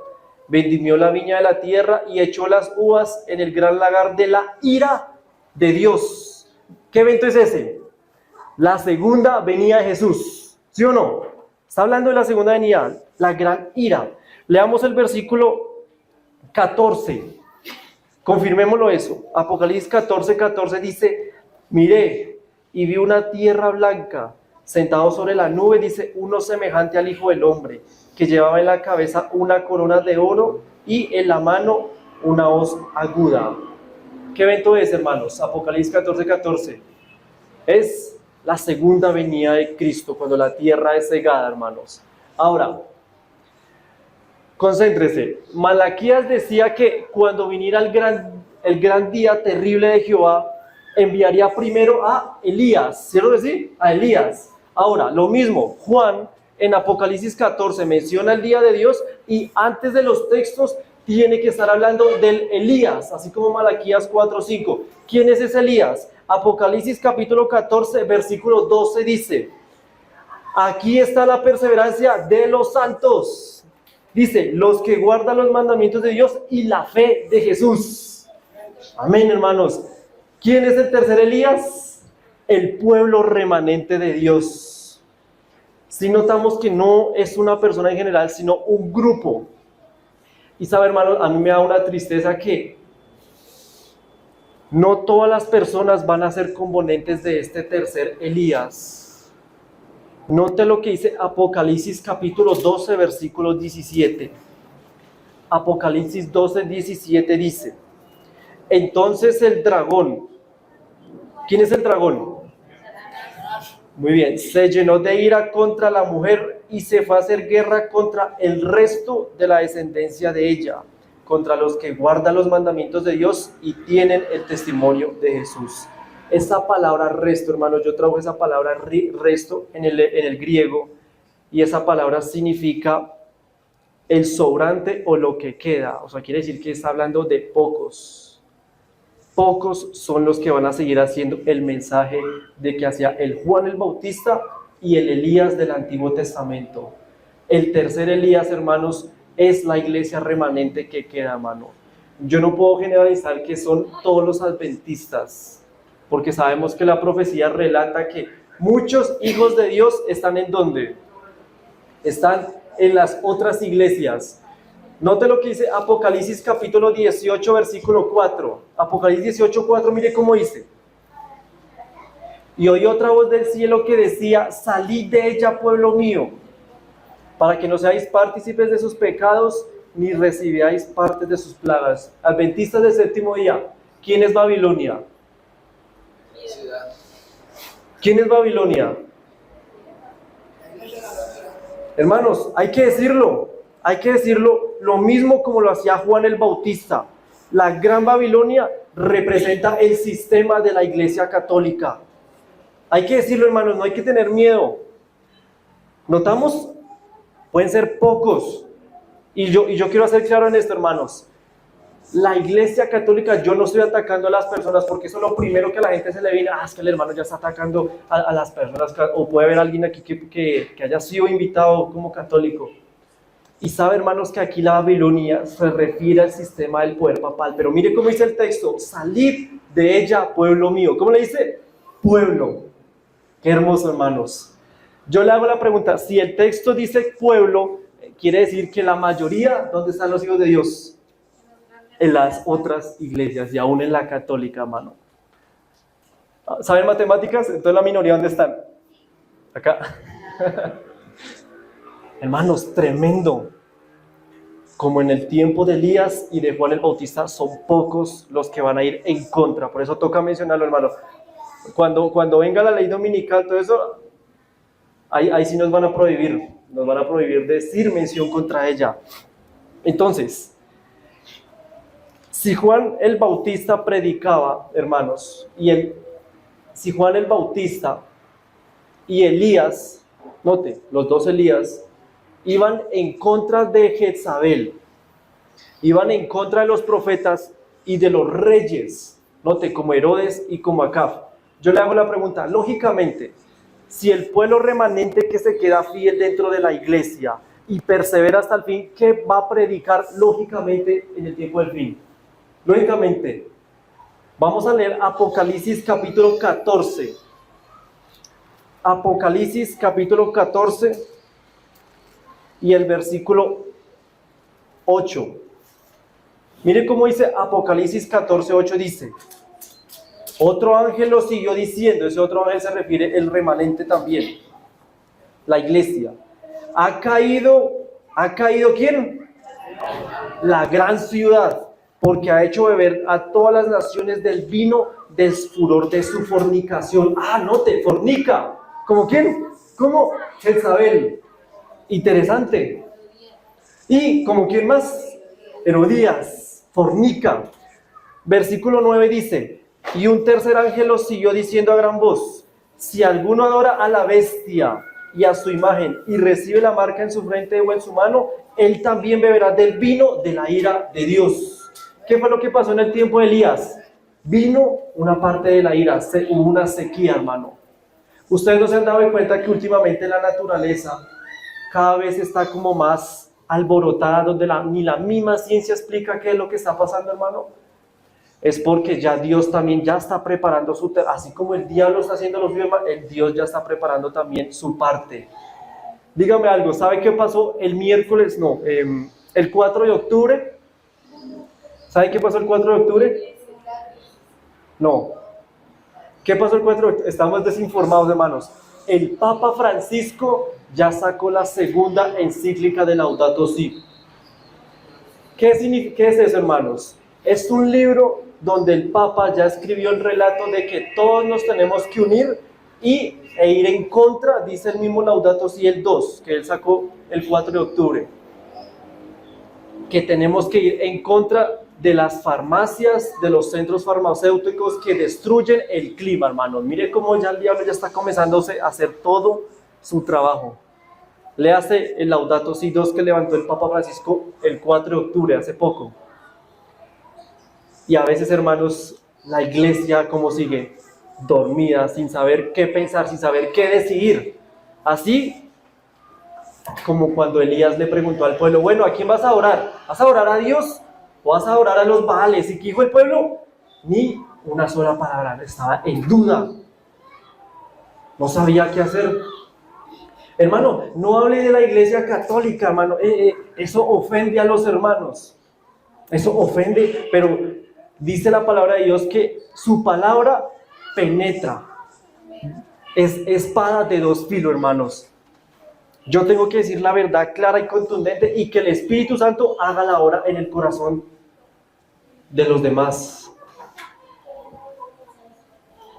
vendimió la viña de la tierra y echó las uvas en el gran lagar de la ira de Dios. ¿Qué evento es ese? La segunda venida de Jesús, ¿sí o no? Está hablando de la segunda venida, la gran ira. Leamos el versículo 14. Confirmémoslo eso. Apocalipsis 14, 14 dice, miré y vi una tierra blanca, sentado sobre la nube, dice, uno semejante al Hijo del Hombre, que llevaba en la cabeza una corona de oro y en la mano una hoz aguda. ¿Qué evento es, hermanos? Apocalipsis 14, 14. Es la segunda venida de Cristo, cuando la tierra es cegada, hermanos. Ahora, concéntrese. Malaquías decía que cuando viniera el gran día terrible de Jehová, enviaría primero a Elías, ¿cierto que sí? A Elías. Ahora, lo mismo, Juan en Apocalipsis 14 menciona el día de Dios y antes de los textos tiene que estar hablando del Elías, así como Malaquías 4:5. ¿Quién es ese Elías? Apocalipsis capítulo 14, versículo 12 dice, aquí está la perseverancia de los santos. Dice, los que guardan los mandamientos de Dios y la fe de Jesús. Amén, hermanos. ¿Quién es el tercer Elías? El pueblo remanente de Dios. Si notamos que no es una persona en general, sino un grupo. Y sabe, hermanos, a mí me da una tristeza que no todas las personas van a ser componentes de este tercer Elías. Note lo que dice Apocalipsis capítulo 12, versículo 17. Apocalipsis 12, 17 dice, entonces el dragón, ¿quién es el dragón? Muy bien, se llenó de ira contra la mujer y se fue a hacer guerra contra el resto de la descendencia de ella, contra los que guardan los mandamientos de Dios y tienen el testimonio de Jesús. Esa palabra resto, hermanos, yo trabajo esa palabra resto en el griego y esa palabra significa el sobrante o lo que queda. O sea, quiere decir que está hablando de pocos. Pocos son los que van a seguir haciendo el mensaje de que hacía el Juan el Bautista y el Elías del Antiguo Testamento. El tercer Elías, hermanos, es la iglesia remanente que queda, hermano. Yo no puedo generalizar que son todos los adventistas, porque sabemos que la profecía relata que muchos hijos de Dios están ¿en dónde? Están en las otras iglesias. Note lo que dice Apocalipsis capítulo 18, versículo 4. Apocalipsis 18, 4, mire cómo dice. Y oí otra voz del cielo que decía, salid de ella, pueblo mío, para que no seáis partícipes de sus pecados, ni recibáis partes de sus plagas. Adventistas del séptimo día, ¿quién es Babilonia? ¿Quién es Babilonia? Hermanos, hay que decirlo lo mismo como lo hacía Juan el Bautista. La Gran Babilonia representa el sistema de la Iglesia Católica. Hay que decirlo, hermanos, no hay que tener miedo. ¿Notamos? Pueden ser pocos. Y yo quiero hacer claro en esto, hermanos. La Iglesia Católica, yo no estoy atacando a las personas porque eso es lo primero que a la gente se le viene. Es que el hermano ya está atacando a las personas. O puede haber alguien aquí que haya sido invitado como católico. Y sabe, hermanos, que aquí la Babilonia se refiere al sistema del poder papal. Pero mire cómo dice el texto. Salid de ella, pueblo mío. ¿Cómo le dice? Pueblo. Qué hermoso, hermanos. Yo le hago la pregunta. Si el texto dice pueblo, quiere decir que la mayoría, ¿dónde están los hijos de Dios? En las otras iglesias y aún en la católica, hermano. ¿Saben matemáticas? Entonces la minoría, ¿dónde están? Acá. Hermanos, tremendo. Como en el tiempo de Elías y de Juan el Bautista, son pocos los que van a ir en contra. Por eso toca mencionarlo, hermano. Cuando venga la ley dominical, todo eso, ahí sí nos van a prohibir decir mención contra ella. Entonces, si Juan el Bautista predicaba, hermanos, si Juan el Bautista y Elías, note, los dos Elías, iban en contra de Jezabel, iban en contra de los profetas y de los reyes, note, como Herodes y como Acab. Yo le hago la pregunta, lógicamente, si el pueblo remanente que se queda fiel dentro de la iglesia y persevera hasta el fin, ¿qué va a predicar lógicamente en el tiempo del fin? Lógicamente, vamos a leer Apocalipsis capítulo 14. Apocalipsis capítulo 14 y el versículo 8. Mire cómo dice Apocalipsis 14:8, dice, otro ángel lo siguió diciendo, ese otro ángel se refiere el remanente también, la iglesia. ¿Ha caído quién? La gran ciudad, porque ha hecho beber a todas las naciones del vino del furor de su fornicación. No te fornica. ¿Cómo quién? Como Jezabel. Interesante. ¿Y como quién más? Herodías, fornica. Versículo 9 dice, y un tercer ángel los siguió diciendo a gran voz, si alguno adora a la bestia y a su imagen y recibe la marca en su frente o en su mano, él también beberá del vino de la ira de Dios. ¿Qué fue lo que pasó en el tiempo de Elías? Vino una parte de la ira, hubo una sequía, hermano. Ustedes no se han dado cuenta que últimamente la naturaleza cada vez está como más alborotada, donde ni la misma ciencia explica qué es lo que está pasando, hermano. Es porque ya Dios también ya está preparando así como el diablo está haciendo los bienes, el Dios ya está preparando también su parte. Dígame algo, ¿sabe qué pasó el miércoles? No, el 4 de octubre. ¿Sabe qué pasó el 4 de octubre? No. ¿Qué pasó el 4 de octubre? Estamos desinformados, hermanos. El Papa Francisco ya sacó la segunda encíclica de Laudato Si. ¿Qué es eso, hermanos? Es un libro donde el Papa ya escribió el relato de que todos nos tenemos que unir e ir en contra, dice el mismo Laudato Si el 2, que él sacó el 4 de octubre, que tenemos que ir en contra de las farmacias, de los centros farmacéuticos que destruyen el clima, hermanos. Mire cómo ya el diablo ya está comenzando a hacer todo su trabajo. Le hace el Laudato Si 2 que levantó el Papa Francisco el 4 de octubre, hace poco. Y a veces, hermanos, la iglesia, ¿cómo sigue? Dormida, sin saber qué pensar, sin saber qué decidir. Así como cuando Elías le preguntó al pueblo, bueno, ¿a quién vas a orar? ¿Vas a orar a Dios o vas a orar a los Baales? ¿Y qué dijo el pueblo? Ni una sola palabra, estaba en duda. No sabía qué hacer. Hermano, no hable de la iglesia católica, hermano. Eso ofende a los hermanos. Eso ofende, pero dice la palabra de Dios que su palabra penetra. Es espada de dos filos, hermanos. Yo tengo que decir la verdad clara y contundente y que el Espíritu Santo haga la obra en el corazón de los demás.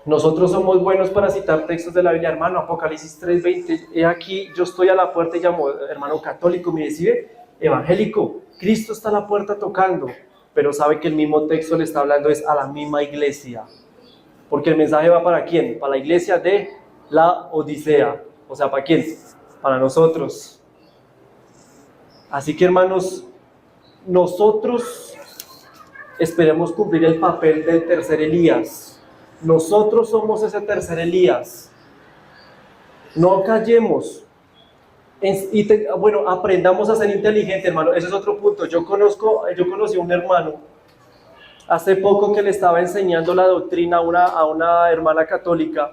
Nosotros somos buenos para citar textos de la Biblia, hermano. Apocalipsis 3:20. He aquí, yo estoy a la puerta y llamo, hermano católico, me recibe, evangélico. Cristo está a la puerta tocando, pero sabe que el mismo texto le está hablando es a la misma iglesia. Porque el mensaje va para quién? Para la iglesia de la Odisea. O sea, ¿para quién? Para nosotros. Así que, hermanos, nosotros esperemos cumplir el papel del tercer Elías. Nosotros somos ese tercer Elías. No callemos. Bueno, aprendamos a ser inteligentes, hermano. Ese es otro punto. Yo conocí a un hermano hace poco que le estaba enseñando la doctrina a una hermana católica.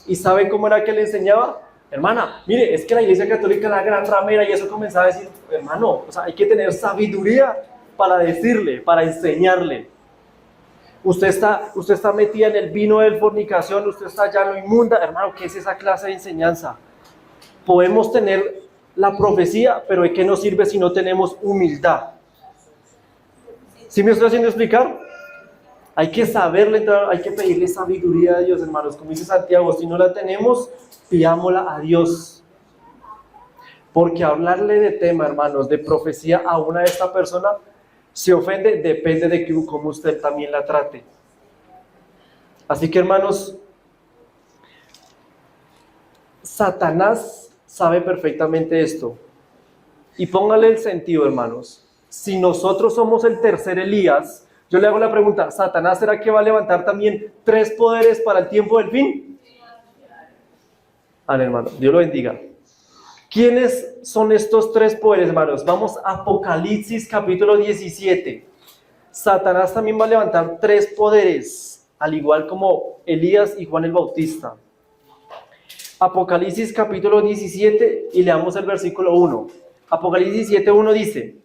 ¿Y sabe cómo era que le enseñaba? Hermana, mire, es que la iglesia católica es la gran ramera, y eso comenzaba a decir, hermano, o sea, hay que tener sabiduría para decirle, para enseñarle. Usted está metida en el vino de fornicación, usted está ya en lo inmunda, hermano, ¿qué es esa clase de enseñanza? Podemos tener la profecía, pero ¿de qué nos sirve si no tenemos humildad? ¿Sí me estoy haciendo explicar? Hay que saberle entrar, hay que pedirle sabiduría a Dios, hermanos. Como dice Santiago, si no la tenemos, pidámosla a Dios. Porque hablarle de tema, hermanos, de profecía a una de esta persona, se ofende, depende de cómo usted también la trate. Así que, hermanos, Satanás sabe perfectamente esto. Y póngale el sentido, hermanos. Si nosotros somos el tercer Elías, yo le hago la pregunta, ¿Satanás será que va a levantar también 3 poderes para el tiempo del fin? Hermano, Dios lo bendiga. ¿Quiénes son estos 3 poderes, hermanos? Vamos a Apocalipsis capítulo 17. Satanás también va a levantar 3 poderes, al igual como Elías y Juan el Bautista. Apocalipsis capítulo 17 y leamos el versículo 1. Apocalipsis 17:1 dice,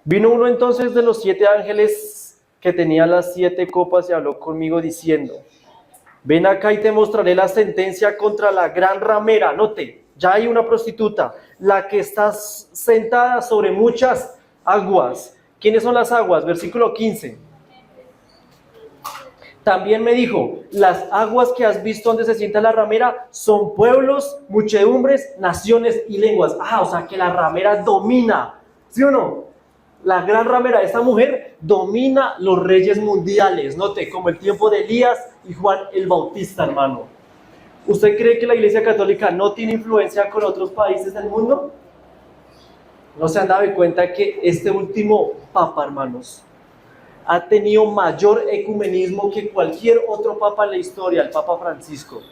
Vino uno entonces de los 7 ángeles que tenía las 7 copas y habló conmigo diciendo: ven acá y te mostraré la sentencia contra la gran ramera. Note, ya hay una prostituta, la que está sentada sobre muchas aguas. ¿Quiénes son las aguas? Versículo 15. También me dijo: las aguas que has visto donde se sienta la ramera son pueblos, muchedumbres, naciones y lenguas. O sea que la ramera domina, ¿sí o no? La gran ramera, esta mujer, domina los reyes mundiales. Note, como el tiempo de Elías y Juan el Bautista, hermano. ¿Usted cree que la Iglesia Católica no tiene influencia con otros países del mundo? ¿No se han dado cuenta que este último papa, hermanos, ha tenido mayor ecumenismo que cualquier otro papa en la historia, el Papa Francisco?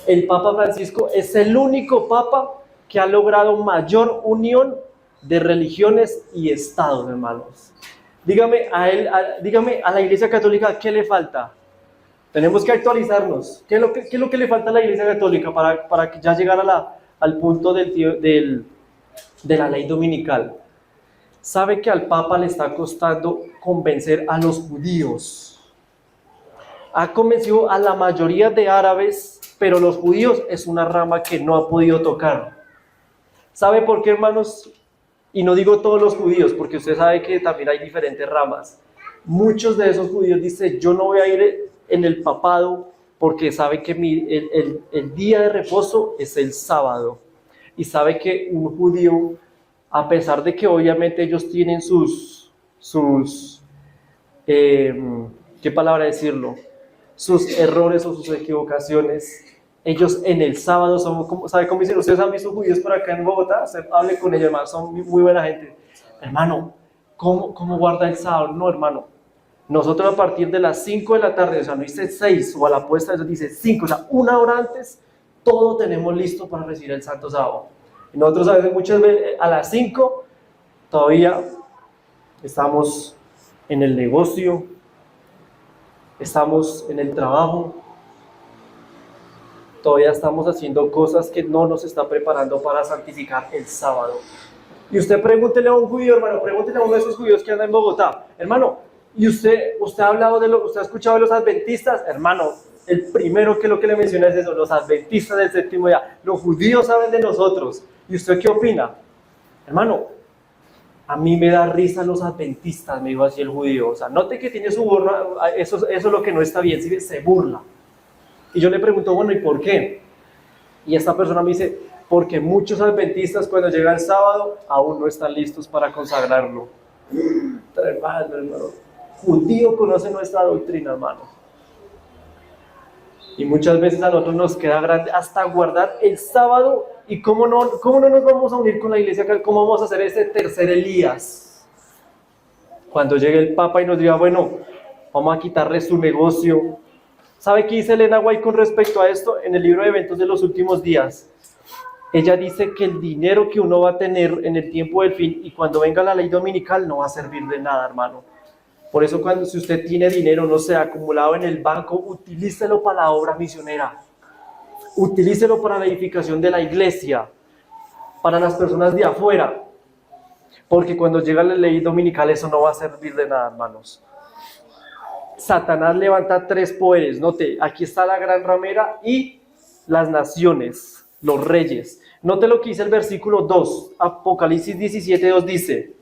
El Papa Francisco es el único papa que ha logrado mayor unión de religiones y estados, hermanos. Dígame a la Iglesia Católica, ¿qué le falta? Tenemos que actualizarnos. ¿Qué es lo que le falta a la Iglesia Católica para que ya llegara al punto de la ley dominical? Sabe que al Papa le está costando convencer a los judíos. Ha convencido a la mayoría de árabes, pero los judíos es una rama que no ha podido tocar. ¿Sabe por qué, hermanos? Y no digo todos los judíos, porque usted sabe que también hay diferentes ramas. Muchos de esos judíos dicen: yo no voy a ir en el papado porque sabe que el día de reposo es el sábado. Y sabe que un judío, a pesar de que obviamente ellos tienen ¿qué palabra decirlo? Sus errores o sus equivocaciones, ellos en el sábado son, ¿sabe cómo dicen? Ustedes han visto judíos por acá en Bogotá, hable con ellos, hermano, son muy buena gente. Hermano, ¿cómo guarda el sábado? No, hermano, nosotros a partir de las 5 de la tarde, o sea, no dice 6 o a la puesta, eso dice 5, o sea, una hora antes, todo tenemos listo para recibir el Santo Sábado. Y nosotros a veces, muchas veces, a las 5, todavía estamos en el negocio, estamos en el trabajo, todavía estamos haciendo cosas que no nos está preparando para santificar el sábado. Y usted pregúntele a un judío, hermano, pregúntele a uno de esos judíos que anda en Bogotá, hermano, ¿y usted ha hablado usted ha escuchado de los adventistas? Hermano, el primero que lo que le menciona es eso, los adventistas del séptimo día. Los judíos saben de nosotros. ¿Y usted qué opina? Hermano, a mí me da risa los adventistas, me dijo así el judío. O sea, note que tiene su burla, eso es lo que no está bien, se burla. Y yo le pregunto, bueno, ¿y por qué? Y esta persona me dice: porque muchos adventistas cuando llega el sábado aún no están listos para consagrarlo. Hermano, judío conoce nuestra doctrina, hermano. Y muchas veces a nosotros nos queda grande hasta guardar el sábado. ¿Y cómo no nos vamos a unir con la iglesia? ¿Cómo vamos a hacer ese tercer Elías? Cuando llegue el Papa y nos diga: bueno, vamos a quitarle su negocio. ¿Sabe qué dice Elena White con respecto a esto? En el libro de Eventos de los Últimos Días, ella dice que el dinero que uno va a tener en el tiempo del fin y cuando venga la ley dominical no va a servir de nada, hermano. Por eso, si usted tiene dinero, no sé, acumulado en el banco, utilícelo para la obra misionera. Utilícelo para la edificación de la iglesia, para las personas de afuera. Porque cuando llega la ley dominical eso no va a servir de nada, hermanos. Satanás levanta 3 poderes. Note, aquí está la gran ramera y las naciones, los reyes. Note lo que dice el versículo 2, Apocalipsis 17:2 dice: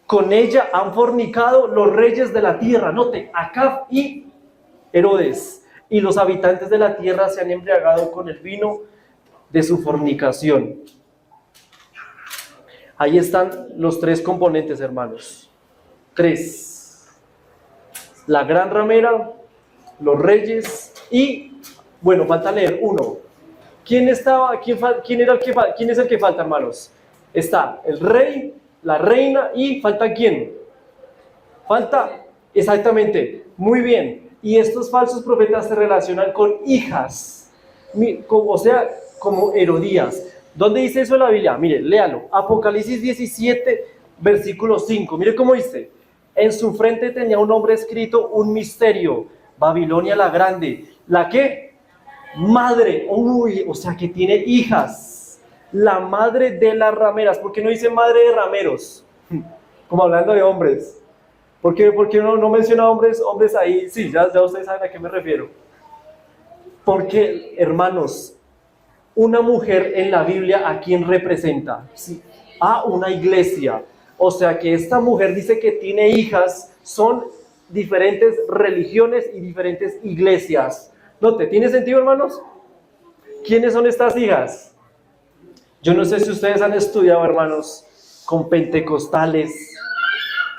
con ella han fornicado los reyes de la tierra. Note, Acab y Herodes, y los habitantes de la tierra se han embriagado con el vino de su fornicación. Ahí están los 3 componentes, hermanos. 3. La gran ramera, los reyes y, bueno, falta leer 1. ¿Quién es el que falta, hermanos? Está el rey, la reina y ¿falta quién? Falta, exactamente, muy bien. Y estos falsos profetas se relacionan con hijas, o sea, como Herodías. ¿Dónde dice eso en la Biblia? Mire, léalo. Apocalipsis 17, versículo 5. Mire cómo dice: en su frente tenía un nombre escrito, un misterio, Babilonia la grande. ¿La qué? Madre. Uy, o sea que tiene hijas. La madre de las rameras. ¿Por qué no dice madre de rameros? Como hablando de hombres. ¿Por qué no menciona hombres ahí? Sí, ya ustedes saben a qué me refiero. Porque, hermanos, una mujer en la Biblia, ¿a quién representa? Sí, a una iglesia. O sea que esta mujer dice que tiene hijas, son diferentes religiones y diferentes iglesias. ¿Note? ¿Tiene sentido, hermanos? ¿Quiénes son estas hijas? Yo no sé si ustedes han estudiado, hermanos, con pentecostales,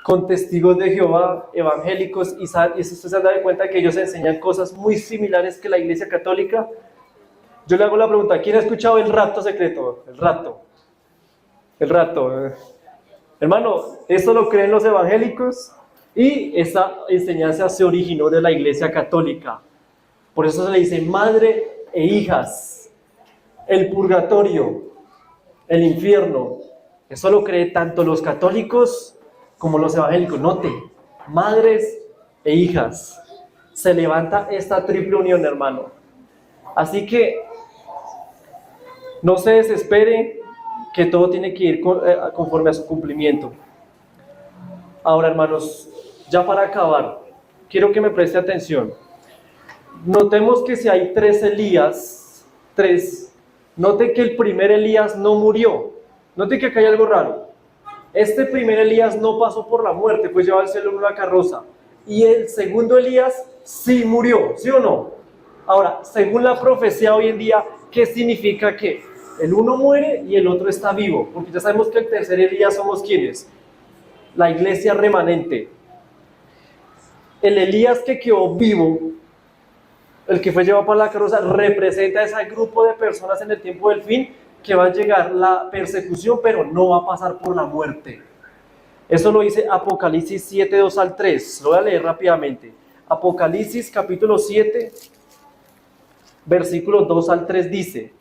con testigos de Jehová, evangélicos, y ustedes se han dado cuenta que ellos enseñan cosas muy similares que la iglesia católica. Yo le hago la pregunta, ¿quién ha escuchado el rapto secreto? El rapto. Hermano, esto lo creen los evangélicos y esa enseñanza se originó de la iglesia católica. Por eso se le dice madre e hijas. El purgatorio, el infierno, eso lo creen tanto los católicos como los evangélicos. Note, madres e hijas. Se levanta esta triple unión, hermano. Así que no se desespere, que todo tiene que ir conforme a su cumplimiento. Ahora, hermanos, ya para acabar, quiero que me preste atención. Notemos que si hay 3, note que el primer Elías no murió. Note que acá hay algo raro. Este primer Elías no pasó por la muerte, pues lleva al cielo en una carroza. Y el segundo Elías sí murió, ¿sí o no? Ahora, según la profecía hoy en día, ¿qué significa que el uno muere y el otro está vivo? Porque ya sabemos que el tercer Elías somos ¿quiénes? La iglesia remanente. El Elías que quedó vivo, el que fue llevado para la carroza, representa a ese grupo de personas en el tiempo del fin que va a llegar la persecución, pero no va a pasar por la muerte. Eso lo dice Apocalipsis 7, 2 al 3. Lo voy a leer rápidamente. Apocalipsis capítulo 7, versículos 2 al 3 dice: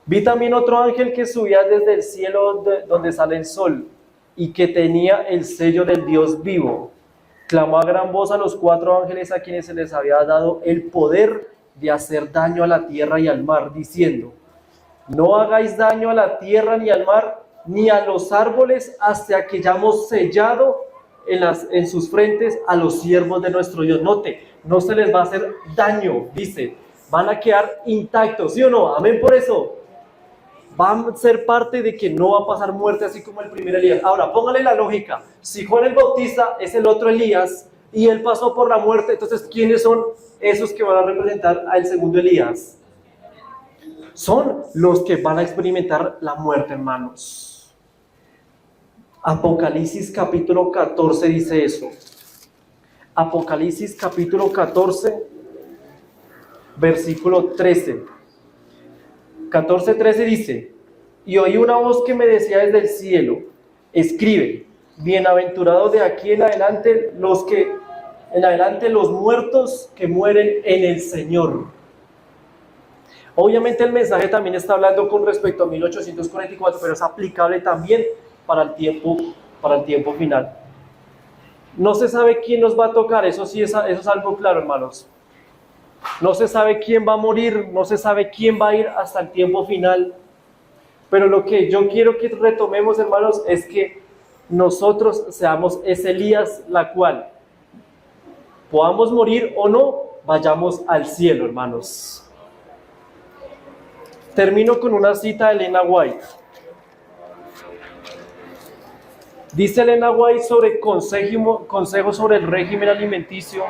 vi también otro ángel que subía desde el cielo donde sale el sol, y que tenía el sello del Dios vivo. Clamó a gran voz a los 4 ángeles a quienes se les había dado el poder de hacer daño a la tierra y al mar, diciendo: no hagáis daño a la tierra ni al mar, ni a los árboles, hasta que hayamos sellado en sus frentes a los siervos de nuestro Dios. Note, no se les va a hacer daño, dice, van a quedar intactos, ¿sí o no? Amén por eso. Van a ser parte de que no va a pasar muerte así como el primer Elías. Ahora, póngale la lógica. Si Juan el Bautista es el otro Elías y él pasó por la muerte, entonces, ¿quiénes son esos que van a representar al segundo Elías? Son los que van a experimentar la muerte, hermanos. Apocalipsis capítulo 14 dice eso. Apocalipsis capítulo 14, versículo 13. 14:13 dice: y oí una voz que me decía desde el cielo: escribe, bienaventurados de aquí en adelante los muertos que mueren en el Señor. Obviamente el mensaje también está hablando con respecto a 1844, pero es aplicable también para el tiempo final. No se sabe quién nos va a tocar, eso es algo claro, hermanos. No se sabe quién va a morir, no se sabe quién va a ir hasta el tiempo final. Pero lo que yo quiero que retomemos, hermanos, es que nosotros seamos ese Elías, la cual podamos morir o no, vayamos al cielo, hermanos. Termino con una cita de Elena White. Dice Elena White sobre consejo sobre el régimen alimenticio.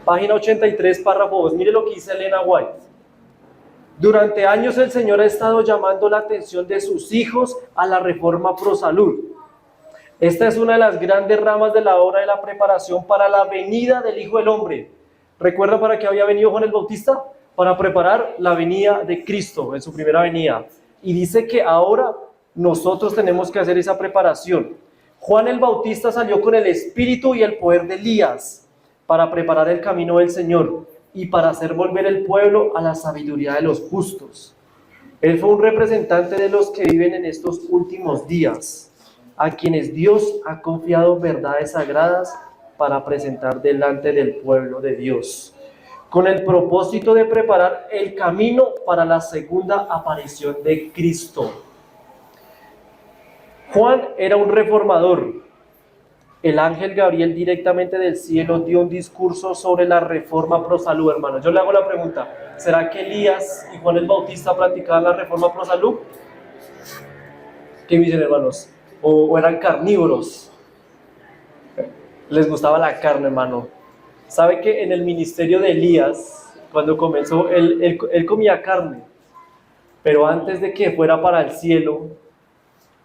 Página 83, párrafo 2. Mire lo que dice Elena White. Durante años el Señor ha estado llamando la atención de sus hijos a la reforma pro salud. Esta es una de las grandes ramas de la obra de la preparación para la venida del Hijo del Hombre. ¿Recuerda para qué había venido Juan el Bautista? Para preparar la venida de Cristo en su primera venida. Y dice que ahora nosotros tenemos que hacer esa preparación. Juan el Bautista salió con el espíritu y el poder de Elías para preparar el camino del Señor y para hacer volver el pueblo a la sabiduría de los justos. Él fue un representante de los que viven en estos últimos días, a quienes Dios ha confiado verdades sagradas para presentar delante del pueblo de Dios, con el propósito de preparar el camino para la segunda aparición de Cristo. Juan era un reformador. El ángel Gabriel directamente del cielo dio un discurso sobre la reforma pro salud, hermano. Yo le hago la pregunta, ¿será que Elías y Juan el Bautista practicaban la reforma pro salud? ¿Qué dicen, hermanos? ¿O eran carnívoros? Les gustaba la carne, hermano. ¿Sabe que en el ministerio de Elías, cuando comenzó, él comía carne? Pero antes de que fuera para el cielo,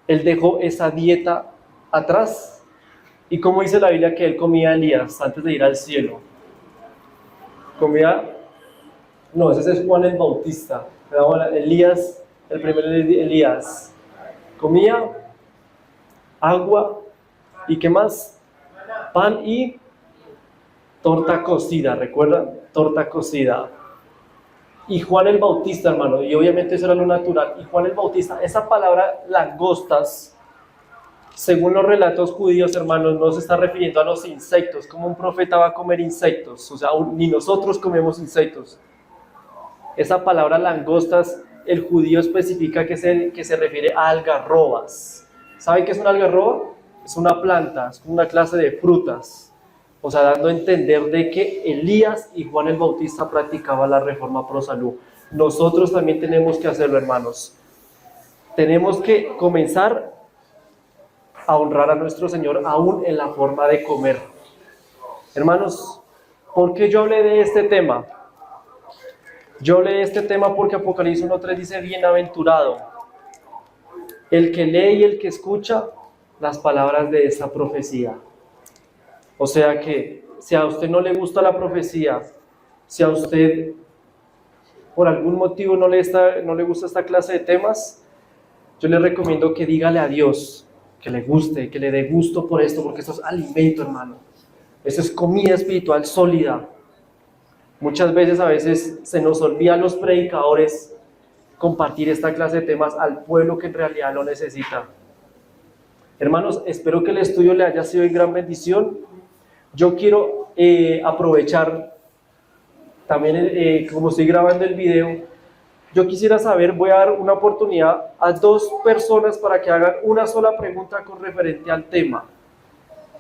él dejó esa dieta atrás. ¿Y cómo dice la Biblia que él comía Elías antes de ir al cielo? Comía, no, ese es Juan el Bautista. Elías, el primer Elías, comía agua y ¿qué más? Pan y torta cocida, ¿recuerdan? Torta cocida. Y Juan el Bautista, hermano, y obviamente eso era lo natural. Y Juan el Bautista, esa palabra langostas, según los relatos judíos, hermanos, no se está refiriendo a los insectos. ¿Cómo un profeta va a comer insectos? O sea, ni nosotros comemos insectos. Esa palabra langostas, el judío especifica que se refiere a algarrobas. ¿Saben qué es una algarroba? Es una planta, es una clase de frutas. O sea, dando a entender de que Elías y Juan el Bautista practicaban la reforma pro salud. Nosotros también tenemos que hacerlo, hermanos. Tenemos que comenzar a honrar a nuestro Señor aún en la forma de comer. Hermanos, ¿por qué yo hablé de este tema? Yo hablé de este tema porque Apocalipsis 1:3 dice, bienaventurado el que lee y el que escucha las palabras de esa profecía. O sea que si a usted no le gusta la profecía, si a usted por algún motivo no le gusta esta clase de temas, yo le recomiendo que dígale a Dios que le guste, que le dé gusto por esto, porque esto es alimento, hermano. Eso es comida espiritual sólida. Muchas veces, a veces, se nos olvida a los predicadores compartir esta clase de temas al pueblo que en realidad lo necesita. Hermanos, espero que el estudio le haya sido de gran bendición. Yo quiero aprovechar, también como estoy grabando el video, yo quisiera saber, voy a dar una oportunidad a 2 personas para que hagan una sola pregunta con referente al tema.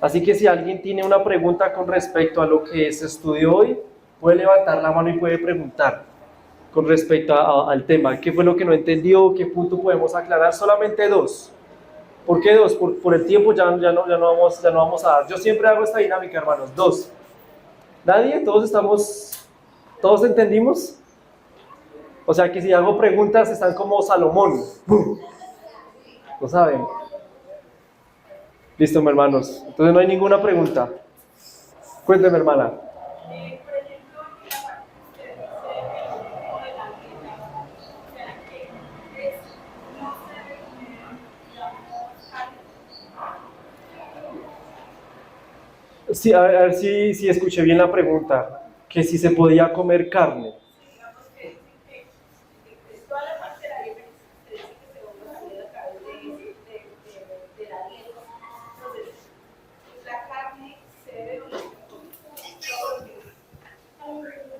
Así que si alguien tiene una pregunta con respecto a lo que se estudió hoy, puede levantar la mano y puede preguntar con respecto al tema. ¿Qué fue lo que no entendió? ¿Qué punto podemos aclarar? Solamente 2. ¿Por qué 2? Por el tiempo ya no vamos a dar. Yo siempre hago esta dinámica, hermanos. 2. ¿Nadie? ¿Todos entendimos? O sea que si hago preguntas están como Salomón. ¡Bum! ¿Lo saben? Listo, mis hermanos. Entonces no hay ninguna pregunta. Cuénteme, hermana. Sí, a ver si escuché bien la pregunta. Que si se podía comer carne.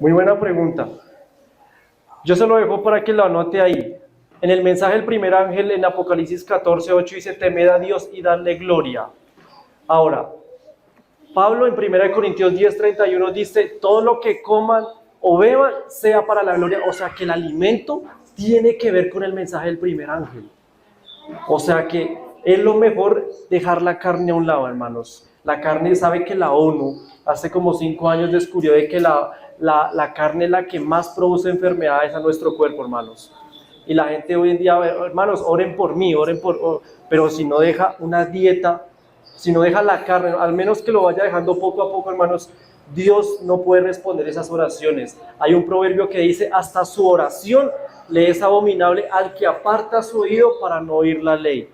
Muy buena pregunta. Yo se lo dejo para que lo anote ahí. En el mensaje del primer ángel en Apocalipsis 14:8 dice, temed a Dios y darle gloria. Ahora, Pablo en 1 Corintios 10:31 dice, todo lo que coman o beban sea para la gloria. O sea que el alimento tiene que ver con el mensaje del primer ángel. O sea que es lo mejor dejar la carne a un lado, hermanos. La carne, sabe que la ONU hace como 5 años descubrió de que la carne es la que más produce enfermedades a nuestro cuerpo, hermanos. Y la gente hoy en día, hermanos, oren por mí, pero si no deja una dieta, si no deja la carne, al menos que lo vaya dejando poco a poco, hermanos, Dios no puede responder esas oraciones. Hay un proverbio que dice, hasta su oración le es abominable al que aparta su oído para no oír la ley.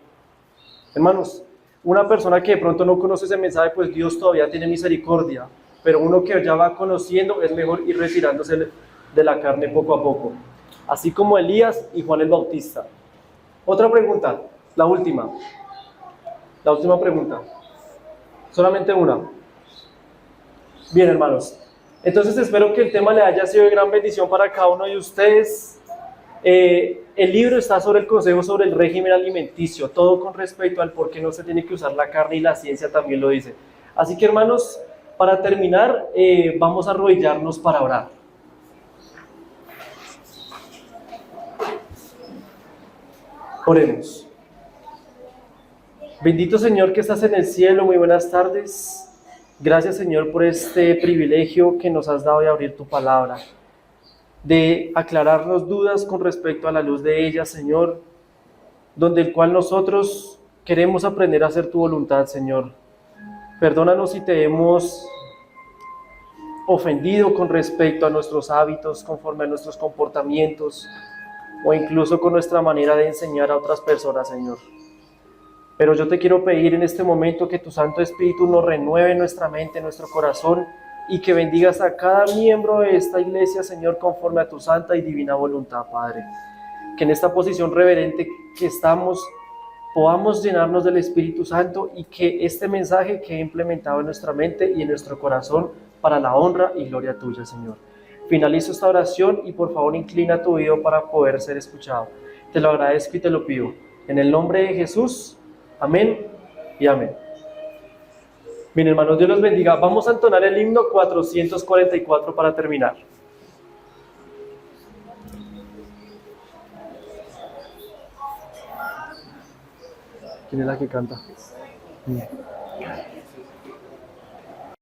Hermanos, una persona que de pronto no conoce ese mensaje, pues Dios todavía tiene misericordia, pero uno que ya va conociendo, es mejor ir retirándose de la carne poco a poco, así como Elías y Juan el Bautista. Otra pregunta, la última pregunta, solamente una. Bien, hermanos, entonces espero que el tema le haya sido de gran bendición para cada uno de ustedes. El libro está sobre el consejo sobre el régimen alimenticio, todo con respecto al por qué no se tiene que usar la carne, y la ciencia también lo dice. Así que, hermanos, para terminar, vamos a arrodillarnos para orar. Oremos. Bendito Señor que estás en el cielo, muy buenas tardes. Gracias, Señor, por este privilegio que nos has dado de abrir tu palabra, de aclararnos dudas con respecto a la luz de ella, Señor, donde el cual nosotros queremos aprender a hacer tu voluntad, Señor. Perdónanos si te hemos ofendido con respecto a nuestros hábitos, conforme a nuestros comportamientos, o incluso con nuestra manera de enseñar a otras personas, Señor. Pero yo te quiero pedir en este momento que tu Santo Espíritu nos renueve nuestra mente, nuestro corazón, y que bendigas a cada miembro de esta iglesia, Señor, conforme a tu santa y divina voluntad, Padre. Que en esta posición reverente que estamos, podamos llenarnos del Espíritu Santo, y que este mensaje quede implementado en nuestra mente y en nuestro corazón para la honra y gloria tuya, Señor. Finalizo esta oración y por favor inclina tu oído para poder ser escuchado. Te lo agradezco y te lo pido. En el nombre de Jesús. Amén y amén. Bien, hermanos, Dios los bendiga. Vamos a entonar el himno 444 para terminar. ¿Quién es la que canta?